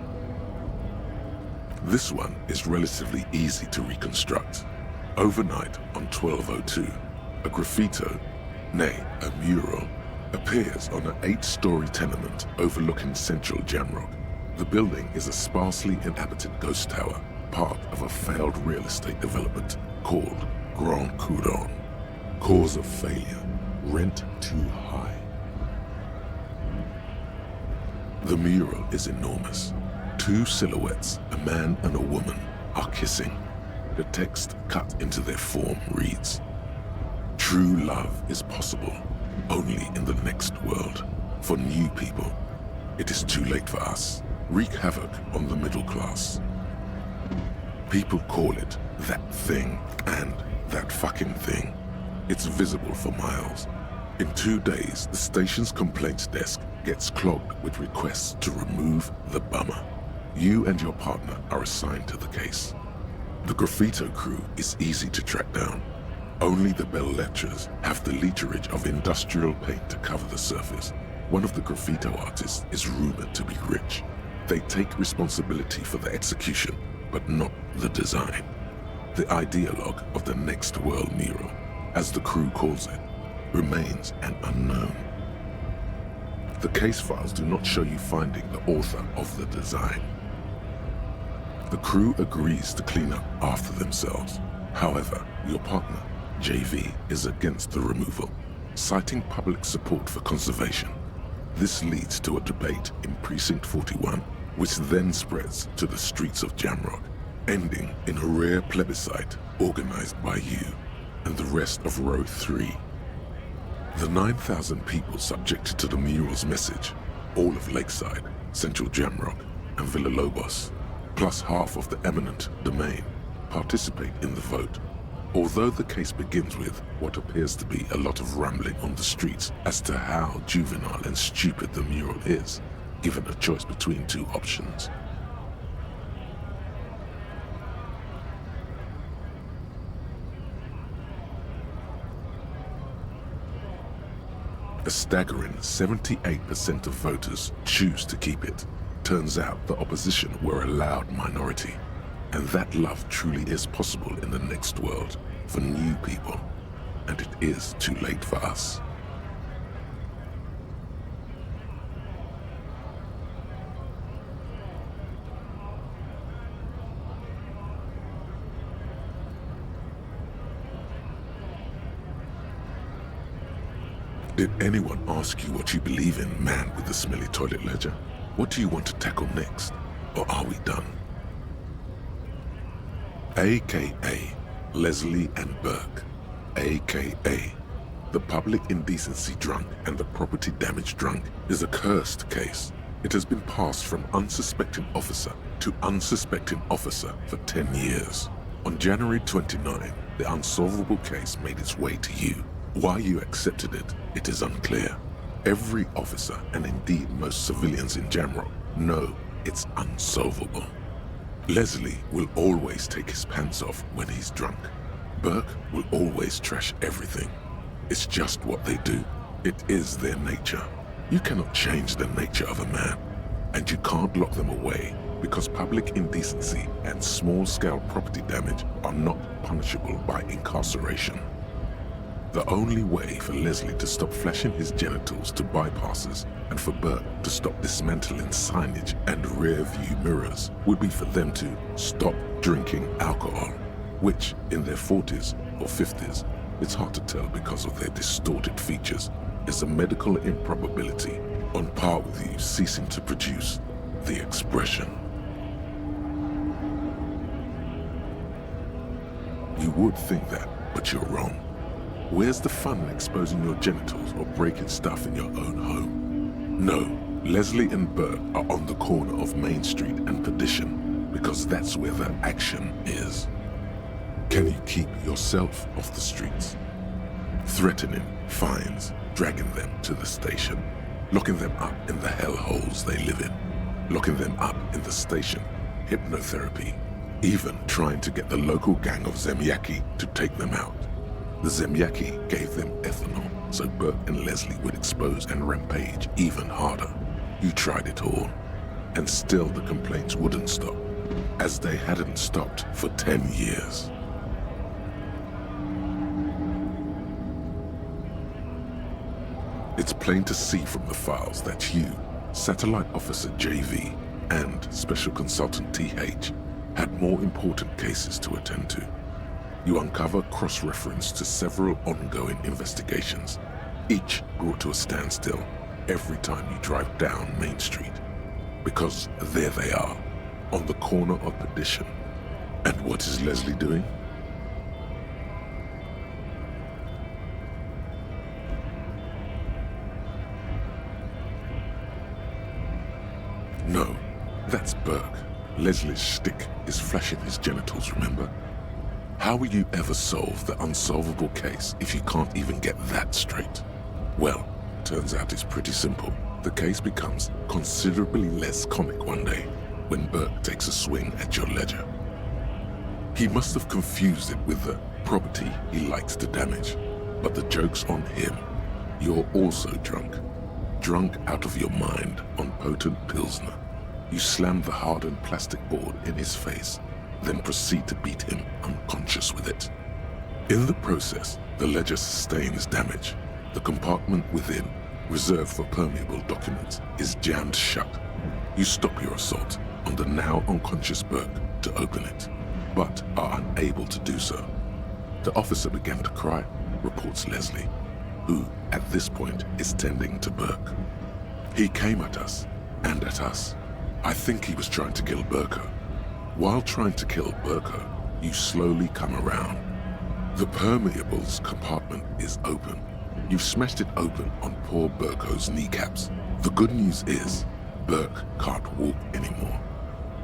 This one is relatively easy to reconstruct. Overnight on 1202, a graffito, nay, a mural, appears on an 8-story tenement overlooking central Jamrock. The building is a sparsely inhabited ghost tower, part of a failed real estate development called Grand Couronne. Cause of failure, rent too high. The mural is enormous. 2 silhouettes, a man and a woman, are kissing. The text cut into their form reads, "True love is possible only in the next world. For new people, it is too late for us. Wreak havoc on the middle class." People call it that thing and that fucking thing. It's visible for miles. In 2 days, the station's complaints desk gets clogged with requests to remove the bummer. You and your partner are assigned to the case. The graffito crew is easy to track down. Only the bell lectures have the literage of industrial paint to cover the surface. One of the graffito artists is rumored to be rich. They take responsibility for the execution, but not the design. The ideologue of the Next World Mural, as the crew calls it, remains an unknown. The case files do not show you finding the author of the design. The crew agrees to clean up after themselves. However, your partner, JV, is against the removal, citing public support for conservation. This leads to a debate in Precinct 41, which then spreads to the streets of Jamrock, ending in a rare plebiscite organized by you and the rest of Row 3. The 9,000 people subjected to the mural's message, all of Lakeside, Central Jamrock, and Villalobos, plus half of the eminent domain, participate in the vote. Although the case begins with what appears to be a lot of rambling on the streets as to how juvenile and stupid the mural is, given a choice between 2 options. A staggering 78% of voters choose to keep it. Turns out the opposition were a loud minority, and that love truly is possible in the next world for new people, and it is too late for us. Did anyone ask you what you believe in, man with the smelly toilet ledger? What do you want to tackle next? Or are we done? AKA Leslie and Burke, AKA The public indecency drunk and the property damage drunk is a cursed case. It has been passed from unsuspecting officer to unsuspecting officer for 10 years. On January 29, the unsolvable case made its way to you. Why you accepted it, it is unclear. Every officer, and indeed most civilians in Jamrock, know it's unsolvable. Leslie will always take his pants off when he's drunk. Burke will always trash everything. It's just what they do. It is their nature. You cannot change the nature of a man, and you can't lock them away because public indecency and small-scale property damage are not punishable by incarceration. The only way for Leslie to stop flashing his genitals to bypassers and for Burke to stop dismantling signage and rear-view mirrors would be for them to stop drinking alcohol, which in their 40s or 50s, it's hard to tell because of their distorted features, is a medical improbability on par with you ceasing to produce the expression. You would think that, but you're wrong. Where's the fun in exposing your genitals or breaking stuff in your own home? No, Leslie and Burke are on the corner of Main Street and Perdition because that's where the action is. Can you keep yourself off the streets? Threatening fines, dragging them to the station, locking them up in the hellholes they live in, locking them up in the station, hypnotherapy, even trying to get the local gang of Zemyaki to take them out. The Zemyaki gave them ethanol so Burke and Leslie would expose and rampage even harder. You tried it all, and still the complaints wouldn't stop, as they hadn't stopped for 10 years. It's plain to see from the files that you, Satellite Officer JV, and Special Consultant TH had more important cases to attend to. You uncover cross-reference to several ongoing investigations, each brought to a standstill every time you drive down Main Street. Because there they are, on the corner of Perdition. And what is Leslie doing? No, that's Burke. Leslie's shtick is flashing his genitals, remember? How will you ever solve the unsolvable case if you can't even get that straight? Well, turns out it's pretty simple. The case becomes considerably less comic one day when Burke takes a swing at your ledger. He must have confused it with the property he likes to damage, but the joke's on him. You're also drunk. Drunk out of your mind on potent Pilsner. You slam the hardened plastic board in his face, then proceed to beat him unconscious with it. In the process, the ledger sustains damage. The compartment within, reserved for permeable documents, is jammed shut. You stop your assault on the now unconscious Burke to open it, but are unable to do so. The officer began to cry, reports Leslie, who, at this point, is tending to Burke. He came at us, and at us. I think he was trying to kill Burko. While trying to kill Burko, you slowly come around. The permeables compartment is open. You've smashed it open on poor Burko's kneecaps. The good news is, Burke can't walk anymore.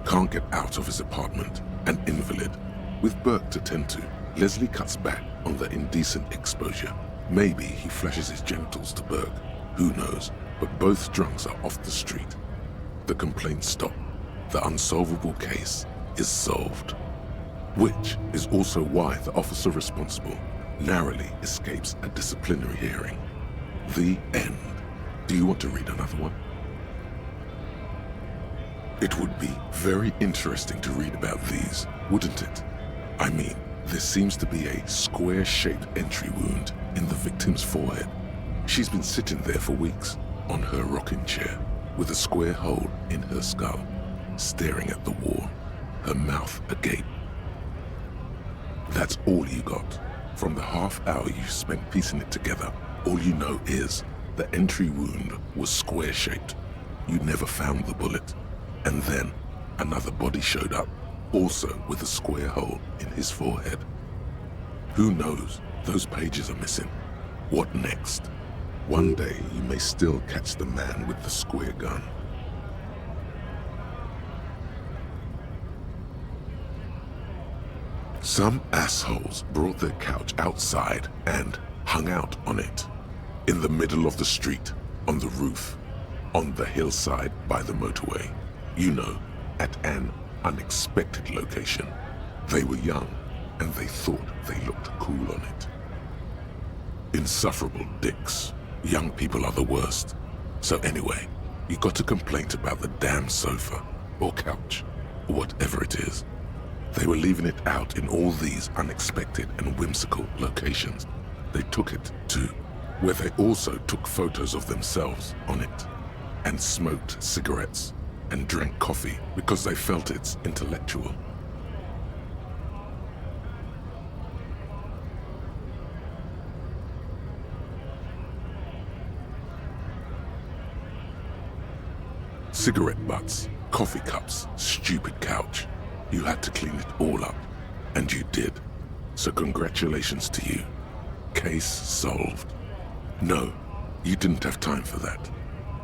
Can't get out of his apartment, an invalid. With Burke to tend to, Leslie cuts back on the indecent exposure. Maybe he flashes his genitals to Burke. Who knows? But both drunks are off the street. The complaints stop. The unsolvable case is solved. Which is also why the officer responsible narrowly escapes a disciplinary hearing. The end. Do you want to read another one? It would be very interesting to read about these, wouldn't it? I mean, there seems to be a square-shaped entry wound in the victim's forehead. She's been sitting there for weeks on her rocking chair with a square hole in her skull, staring at the wall, her mouth agape. That's all you got. From the half hour you spent piecing it together, all you know is the entry wound was square-shaped. You never found the bullet. And then another body showed up, also with a square hole in his forehead. Who knows? Those pages are missing. What next? One day you may still catch the man with the square gun. Some assholes brought their couch outside and hung out on it. In the middle of the street, on the roof, on the hillside by the motorway. You know, at an unexpected location. They were young, and they thought they looked cool on it. Insufferable dicks. Young people are the worst. So anyway, you got a complaint about the damn sofa, or couch, or whatever it is. They were leaving it out in all these unexpected and whimsical locations. They took it to where they also took photos of themselves on it, and smoked cigarettes, and drank coffee because they felt it's intellectual. Cigarette butts, coffee cups, stupid couch. You had to clean it all up, and you did. So congratulations to you. Case solved. No, you didn't have time for that.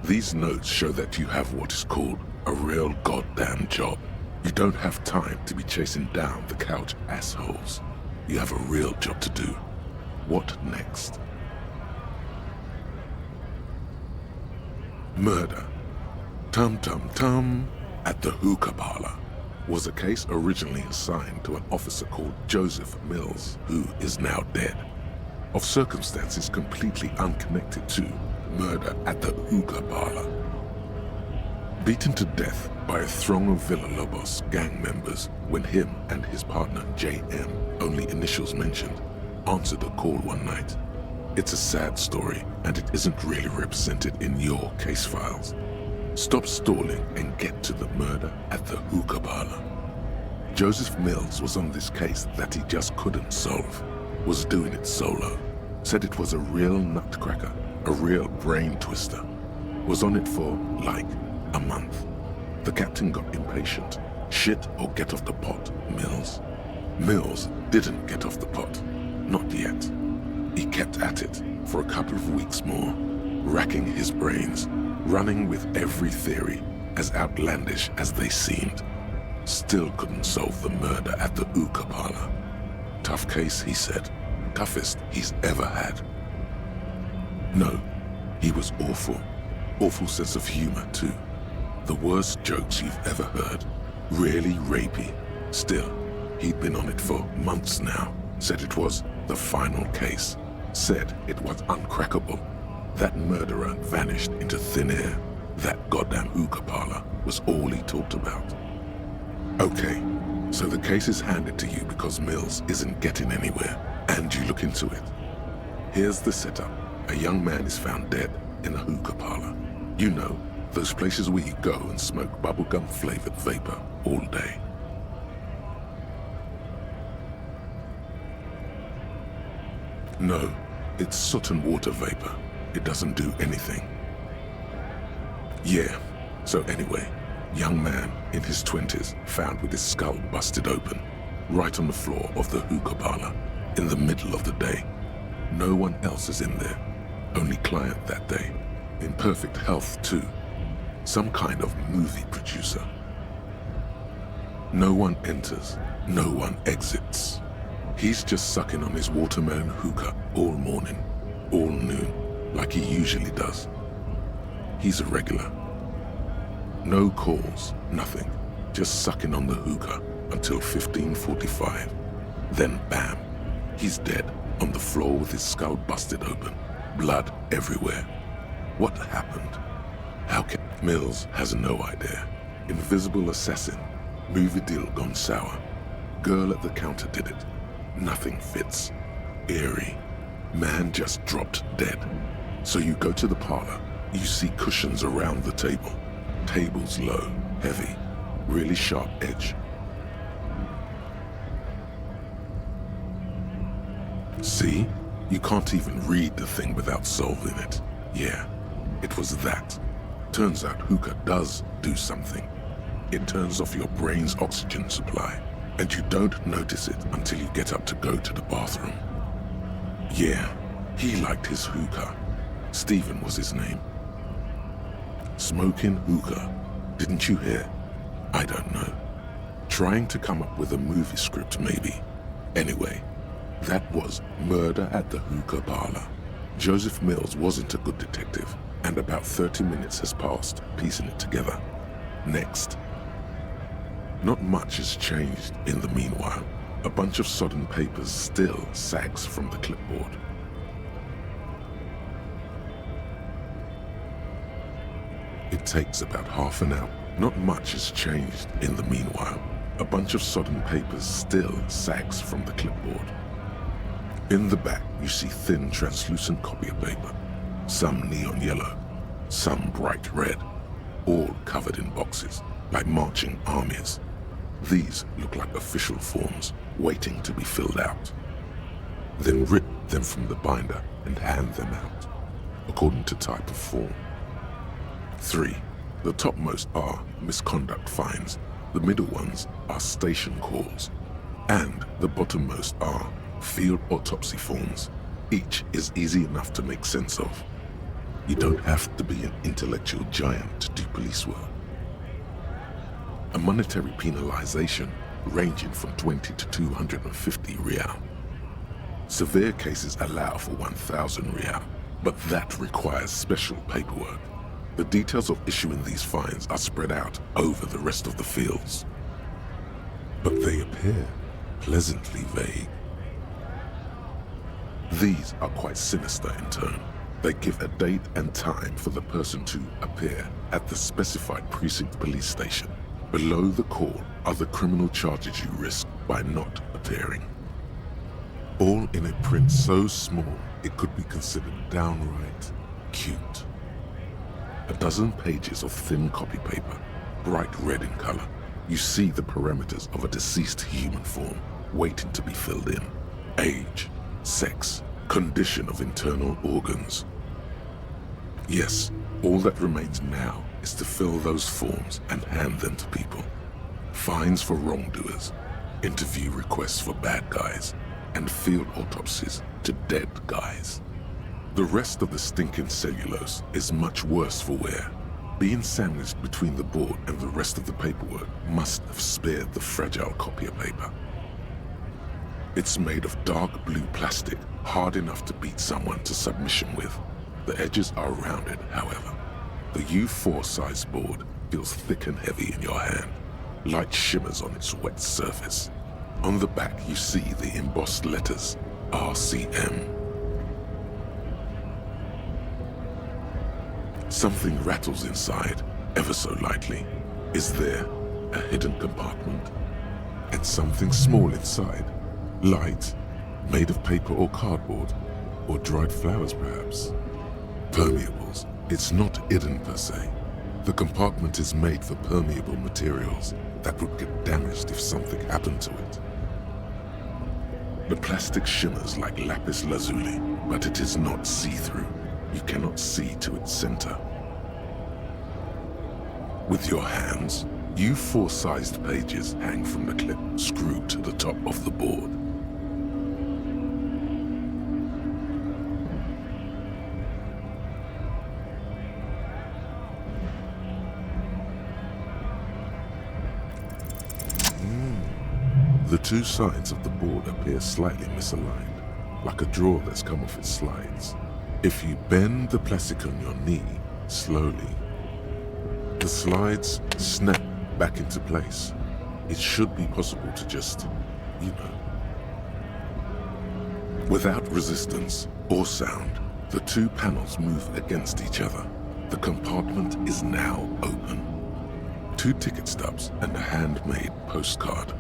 These notes show that you have what is called a real goddamn job. You don't have time to be chasing down the couch assholes. You have a real job to do. What next? Murder. Tum tum tum at the hookah parlor was a case originally assigned to an officer called Joseph Mills, who is now dead, of circumstances completely unconnected to murder at the hookah parlor. Beaten to death by a throng of Villalobos gang members when him and his partner J.M., only initials mentioned, answered a call one night. It's a sad story, and it isn't really represented in your case files. Stop stalling and get to the murder at the hookah parlor. Joseph Mills was on this case that he just couldn't solve, was doing it solo, said it was a real nutcracker, a real brain twister, was on it for, like, a month. The captain got impatient. Shit or get off the pot, Mills. Mills didn't get off the pot, not yet. He kept at it for a couple of weeks more, racking his brains, running with every theory, as outlandish as they seemed. Still couldn't solve the murder at the hookah parlor. Tough case, he said. Toughest he's ever had. No, he was awful. Awful sense of humor, too. The worst jokes you've ever heard. Really rapey. Still, he'd been on it for months now. Said it was the final case. Said it was uncrackable. That murderer vanished into thin air. That goddamn hookah parlor was all he talked about. Okay, so the case is handed to you because Mills isn't getting anywhere, and you look into it. Here's the setup. A young man is found dead in a hookah parlor. You know, those places where you go and smoke bubblegum-flavored vapor all day. No, it's soot and water vapor. It doesn't do anything. Yeah, so anyway, young man in his 20s found with his skull busted open, right on the floor of the hookah parlor, in the middle of the day. No one else is in there, only client that day. In perfect health too. Some kind of movie producer. No one enters, no one exits. He's just sucking on his watermelon hookah all morning, all noon, like he usually does. He's a regular. No calls, nothing, just sucking on the hookah until 15:45. Then bam, he's dead on the floor with his skull busted open, blood everywhere. What happened? How can... Mills has no idea. Invisible assassin, movie deal gone sour. Girl at the counter did it. Nothing fits. Eerie. Man just dropped dead. So you go to the parlor, you see cushions around the table. Tables low, heavy, really sharp edge. See? You can't even read the thing without solving it. Yeah, it was that. Turns out hookah does do something. It turns off your brain's oxygen supply, and you don't notice it until you get up to go to the bathroom. Yeah, He liked his hookah. Stephen was his name. Smoking hookah. Didn't you hear? I don't know. Trying to come up with a movie script, maybe. Anyway, that was Murder at the Hookah Parlor. Joseph Mills wasn't a good detective, and about 30 minutes has passed, piecing it together. Next. Not much has changed in the meanwhile. A bunch of sodden papers still sags from the clipboard. It takes about half an hour. Not much has changed in the meanwhile. A bunch of sodden papers still sags from the clipboard. In the back, you see thin, translucent copier paper. Some neon yellow, some bright red, all covered in boxes, like marching armies. These look like official forms, waiting to be filled out. Then rip them from the binder and hand them out, according to type of form. 3. The topmost are misconduct fines, the middle ones are station calls, and the bottommost are field autopsy forms. Each is easy enough to make sense of. You don't have to be an intellectual giant to do police work. A monetary penalization ranging from 20 to 250 real. Severe cases allow for 1,000 real, but that requires special paperwork. The details of issuing these fines are spread out over the rest of the fields. But they appear pleasantly vague. These are quite sinister in tone. They give a date and time for the person to appear at the specified precinct police station. Below the call are the criminal charges you risk by not appearing. All in a print so small it could be considered downright cute. A dozen pages of thin copy paper, bright red in color. You see the parameters of a deceased human form waiting to be filled in. Age, sex, condition of internal organs. Yes, all that remains now is to fill those forms and hand them to people. Fines for wrongdoers, interview requests for bad guys, and field autopsies to dead guys. The rest of the stinking cellulose is much worse for wear. Being sandwiched between the board and the rest of the paperwork must have spared the fragile copier paper. It's made of dark blue plastic, hard enough to beat someone to submission with. The edges are rounded, however. The U4 size board feels thick and heavy in your hand. Light shimmers on its wet surface. On the back you see the embossed letters, RCM. Something rattles inside, ever so lightly. Is there a hidden compartment? And something small inside, light, made of paper or cardboard, or dried flowers perhaps. Permeables. It's not hidden per se. The compartment is made for permeable materials that would get damaged if something happened to it. The plastic shimmers like lapis lazuli, but it is not see-through. You cannot see to its center. With your hands, U4-sized pages hang from the clip screwed to the top of the board. The two sides of the board appear slightly misaligned, like a drawer that's come off its slides. If you bend the plastic on your knee slowly, the slides snap back into place. It should be possible to just, Without resistance or sound, the two panels move against each other. The compartment is now open. 2 ticket stubs and a handmade postcard.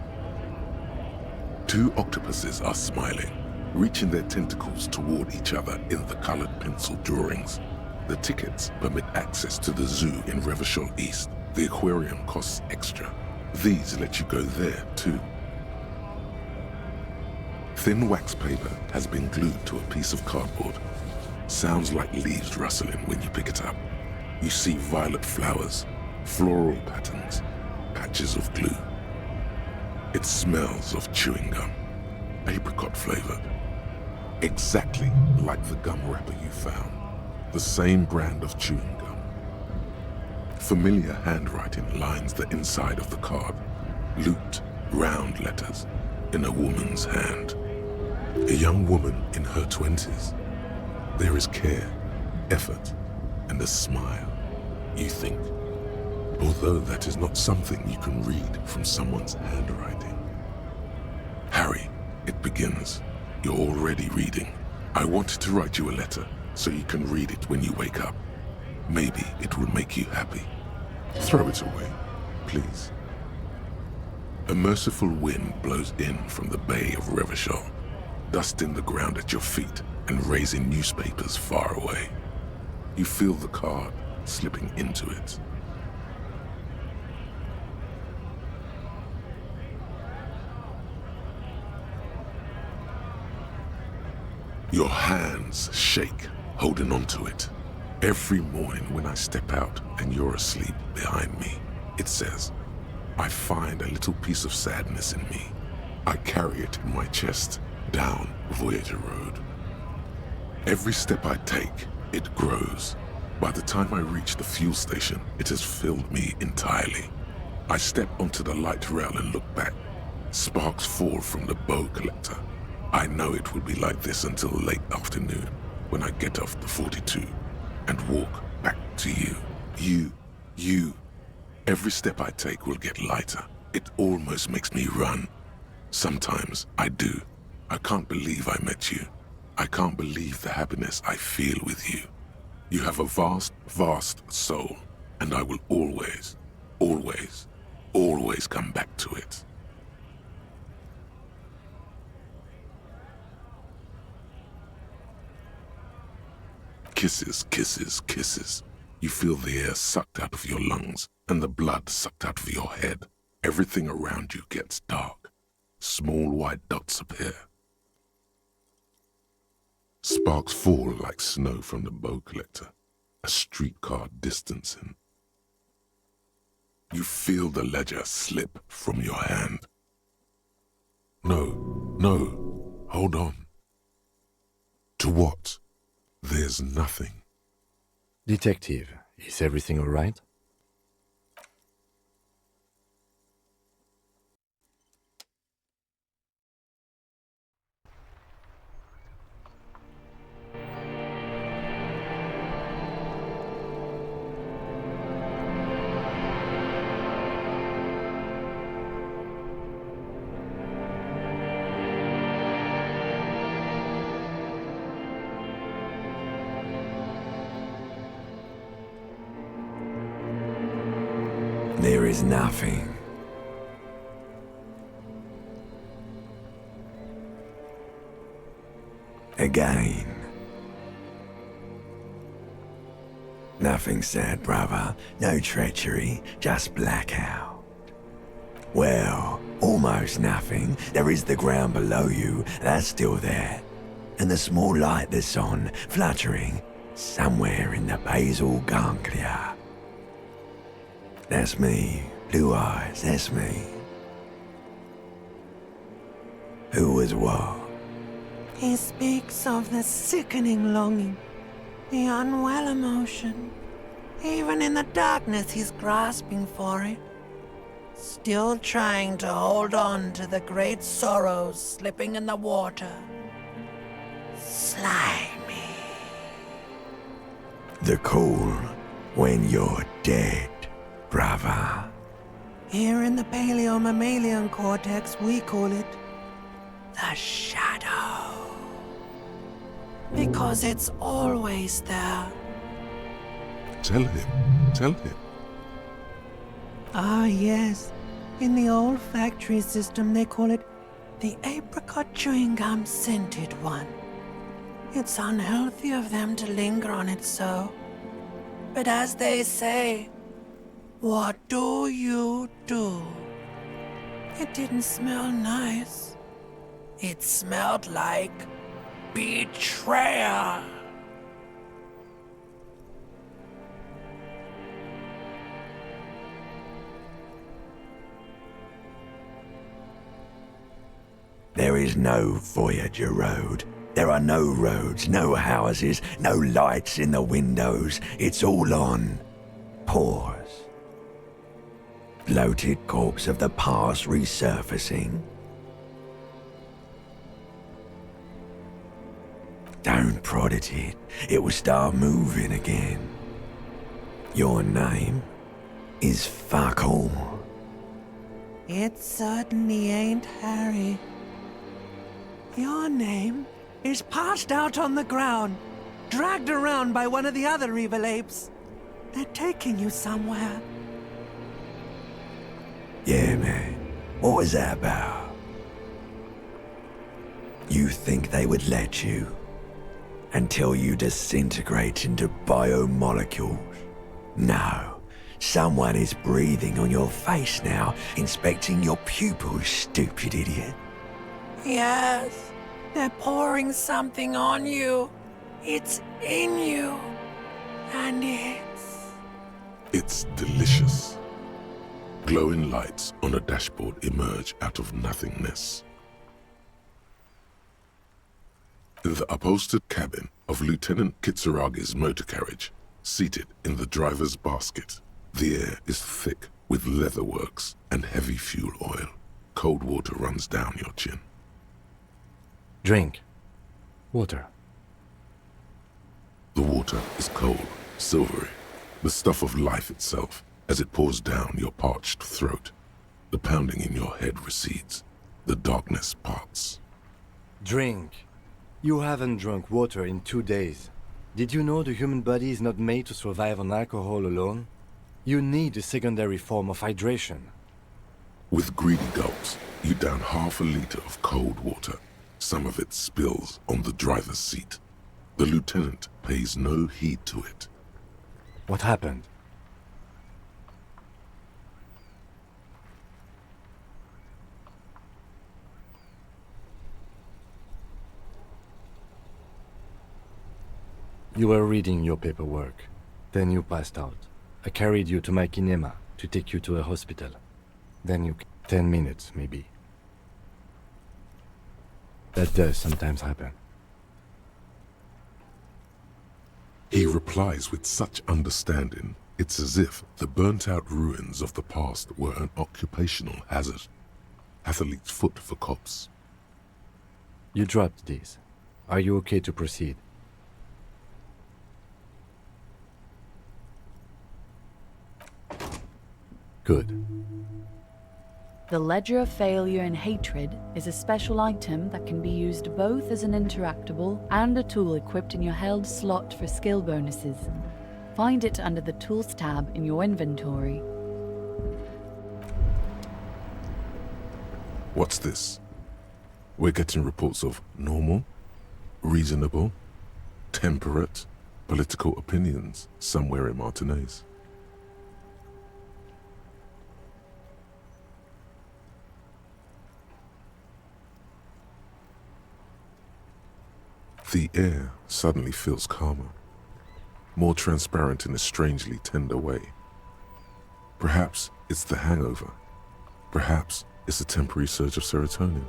2 octopuses are smiling, reaching their tentacles toward each other in the colored pencil drawings. The tickets permit access to the zoo in Revachol East. The aquarium costs extra. These let you go there too. Thin wax paper has been glued to a piece of cardboard. Sounds like leaves rustling when you pick it up. You see violet flowers, floral patterns, patches of glue. It smells of chewing gum, apricot flavored. exactly like the gum wrapper you found, the same brand of chewing gum. Familiar handwriting lines the inside of the card, looped, round letters in a woman's hand. A young woman in her 20s. There is care, effort, and a smile, you think, although that is not something you can read from someone's handwriting. Harry, it begins. You're already reading. I wanted to write you a letter so you can read it when you wake up. Maybe it will make you happy. Throw it away, please. A merciful wind blows in from the Bay of Revachol, dusting the ground at your feet and raising newspapers far away. You feel the card slipping into it. Your hands shake, holding onto it. Every morning when I step out and you're asleep behind me, it says, I find a little piece of sadness in me. I carry it in my chest down Voyager Road. Every step I take, it grows. By the time I reach the fuel station, it has filled me entirely. I step onto the light rail and look back. Sparks fall from the bow collector. I know it will be like this until late afternoon when I get off the 42 and walk back to you. You. Every step I take will get lighter. It almost makes me run. Sometimes I do. I can't believe I met you. I can't believe the happiness I feel with you. You have a vast, vast soul, and I will always, always, always come back to it. Kisses, kisses, kisses. You feel the air sucked out of your lungs and the blood sucked out of your head. Everything around you gets dark. Small white dots appear. Sparks fall like snow from the bow collector, a streetcar distancing. You feel the ledger slip from your hand. No, hold on. To what? There's nothing. Detective, is everything all right? There is nothing. Again. Nothing sad, brother. No treachery, just blackout. Well, almost nothing. There is the ground below you, that's still there. And the small light that's on, fluttering, somewhere in the basal ganglia. That's me. Blue eyes, that's me. Who was what? He speaks of the sickening longing, the unwell emotion. Even in the darkness he's grasping for it. Still trying to hold on to the great sorrows slipping in the water. Slimy. The cool when you're dead, brother. Here in the paleo-mammalian cortex, we call it the shadow. Because it's always there. Tell him. Ah, yes. In the olfactory system, they call it the apricot chewing gum scented one. It's unhealthy of them to linger on it so. But as they say, what do you do? It didn't smell nice. It smelled like betrayal. There is no Voyager Road. There are no roads, no houses, no lights in the windows. It's all on pause. Bloated corpse of the past resurfacing. Don't prod at it. It will start moving again. Your name is fuck all. It certainly ain't Harry. Your name is passed out on the ground, dragged around by one of the other evil apes. They're taking you somewhere. Yeah, man. What was that about? You think they would let you? Until you disintegrate into biomolecules? No. Someone is breathing on your face now, inspecting your pupils, stupid idiot. Yes, they're pouring something on you. It's in you. And It's delicious. Glowing lights on a dashboard emerge out of nothingness. In the upholstered cabin of Lieutenant Kitsuragi's motor carriage, seated in the driver's basket, the air is thick with leatherworks and heavy fuel oil. Cold water runs down your chin. Drink. Water. The water is cold, silvery, the stuff of life itself as it pours down your parched throat. The pounding in your head recedes. The darkness parts. Drink. You haven't drunk water in 2 days. Did you know the human body is not made to survive on alcohol alone? You need a secondary form of hydration. With greedy gulps, you down half a liter of cold water. Some of it spills on the driver's seat. The lieutenant pays no heed to it. What happened? You were reading your paperwork. Then you passed out. I carried you to my kinema to take you to a hospital. Then you... 10 minutes, maybe. That does sometimes happen. He replies with such understanding, it's as if the burnt-out ruins of the past were an occupational hazard. Athlete's foot for cops. You dropped these. Are you okay to proceed? Good. The Ledger of Failure and Hatred is a special item that can be used both as an interactable and a tool equipped in your held slot for skill bonuses. Find it under the Tools tab in your inventory. What's this? We're getting reports of normal, reasonable, temperate, political opinions somewhere in Martinez. The air suddenly feels calmer, more transparent in a strangely tender way. Perhaps it's the hangover. Perhaps it's a temporary surge of serotonin.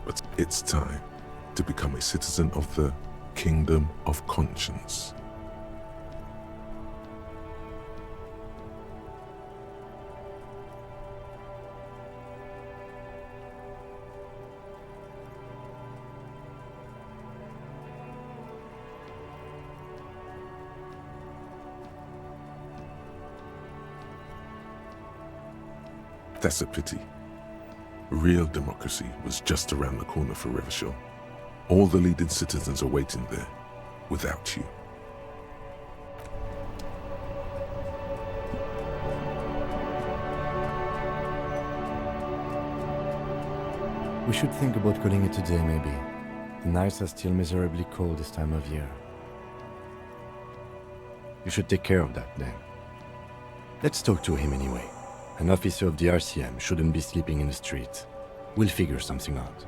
But it's time to become a citizen of the Kingdom of Conscience. That's a pity. Real democracy was just around the corner for Revachol. All the leading citizens are waiting there, without you. We should think about calling it a day, maybe. The nights are still miserably cold this time of year. You should take care of that, then. Let's talk to him anyway. An officer of the RCM shouldn't be sleeping in the streets. We'll figure something out.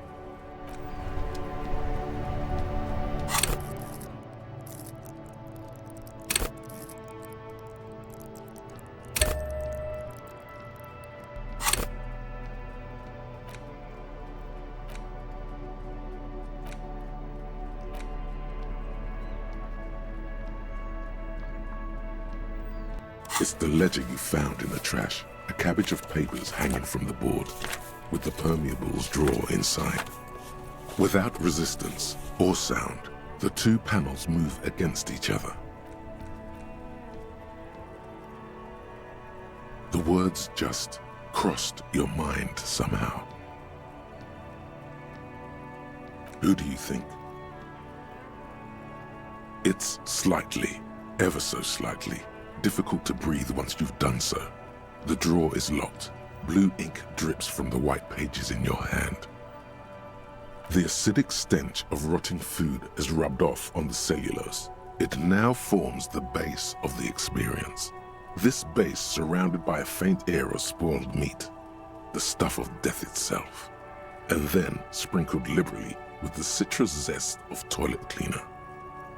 It's the ledger you found in the trash, a cabbage of papers hanging from the board, with the permeables drawer inside. Without resistance or sound, the two panels move against each other. The words just crossed your mind somehow. Who do you think? It's slightly, ever so slightly, difficult to breathe once you've done so. The drawer is locked. Blue ink drips from the white pages in your hand. The acidic stench of rotting food has rubbed off on the cellulose. It now forms the base of the experience. This base surrounded by a faint air of spoiled meat, the stuff of death itself, and then sprinkled liberally with the citrus zest of toilet cleaner.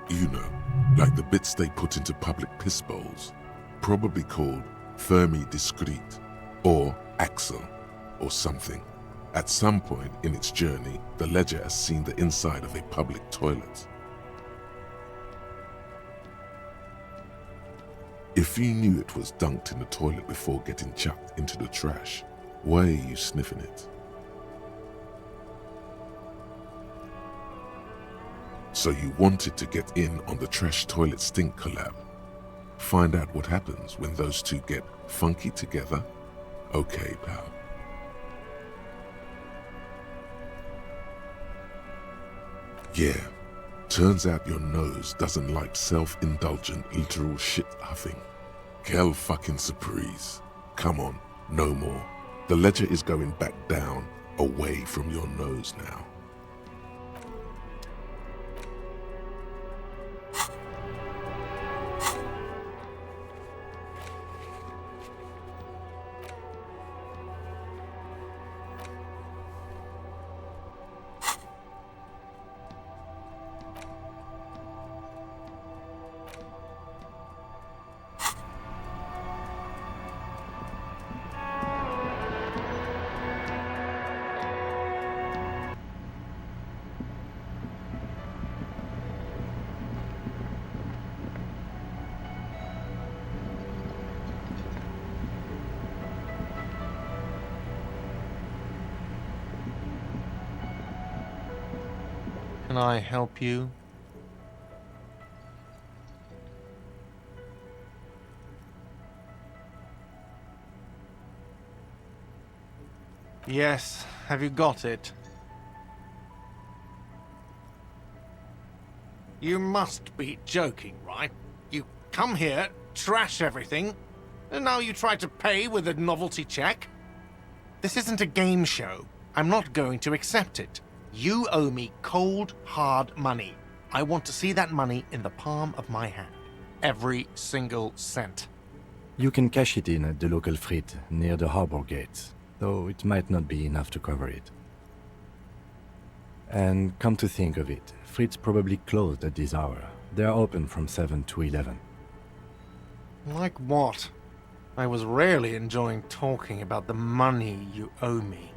You know, like the bits they put into public piss bowls, probably called Fermi Discrete, or Axle, or something. At some point in its journey, the ledger has seen the inside of a public toilet. If you knew it was dunked in the toilet before getting chucked into the trash, why are you sniffing it? So you wanted to get in on the trash toilet stink collab? Find out what happens when those two get funky together? Okay, pal. Yeah, turns out your nose doesn't like self-indulgent literal shit huffing. Quelle fucking surprise. Come on, no more. The ledger is going back down, away from your nose now. Can I help you? Yes, have you got it? You must be joking, right? You come here, trash everything, and now you try to pay with a novelty check? This isn't a game show. I'm not going to accept it. You owe me cold, hard money. I want to see that money in the palm of my hand. Every single cent. You can cash it in at the local frit near the harbor gates, though it might not be enough to cover it. And come to think of it, Frit's probably closed at this hour. They are open from 7 to 11. Like what? I was rarely enjoying talking about the money you owe me.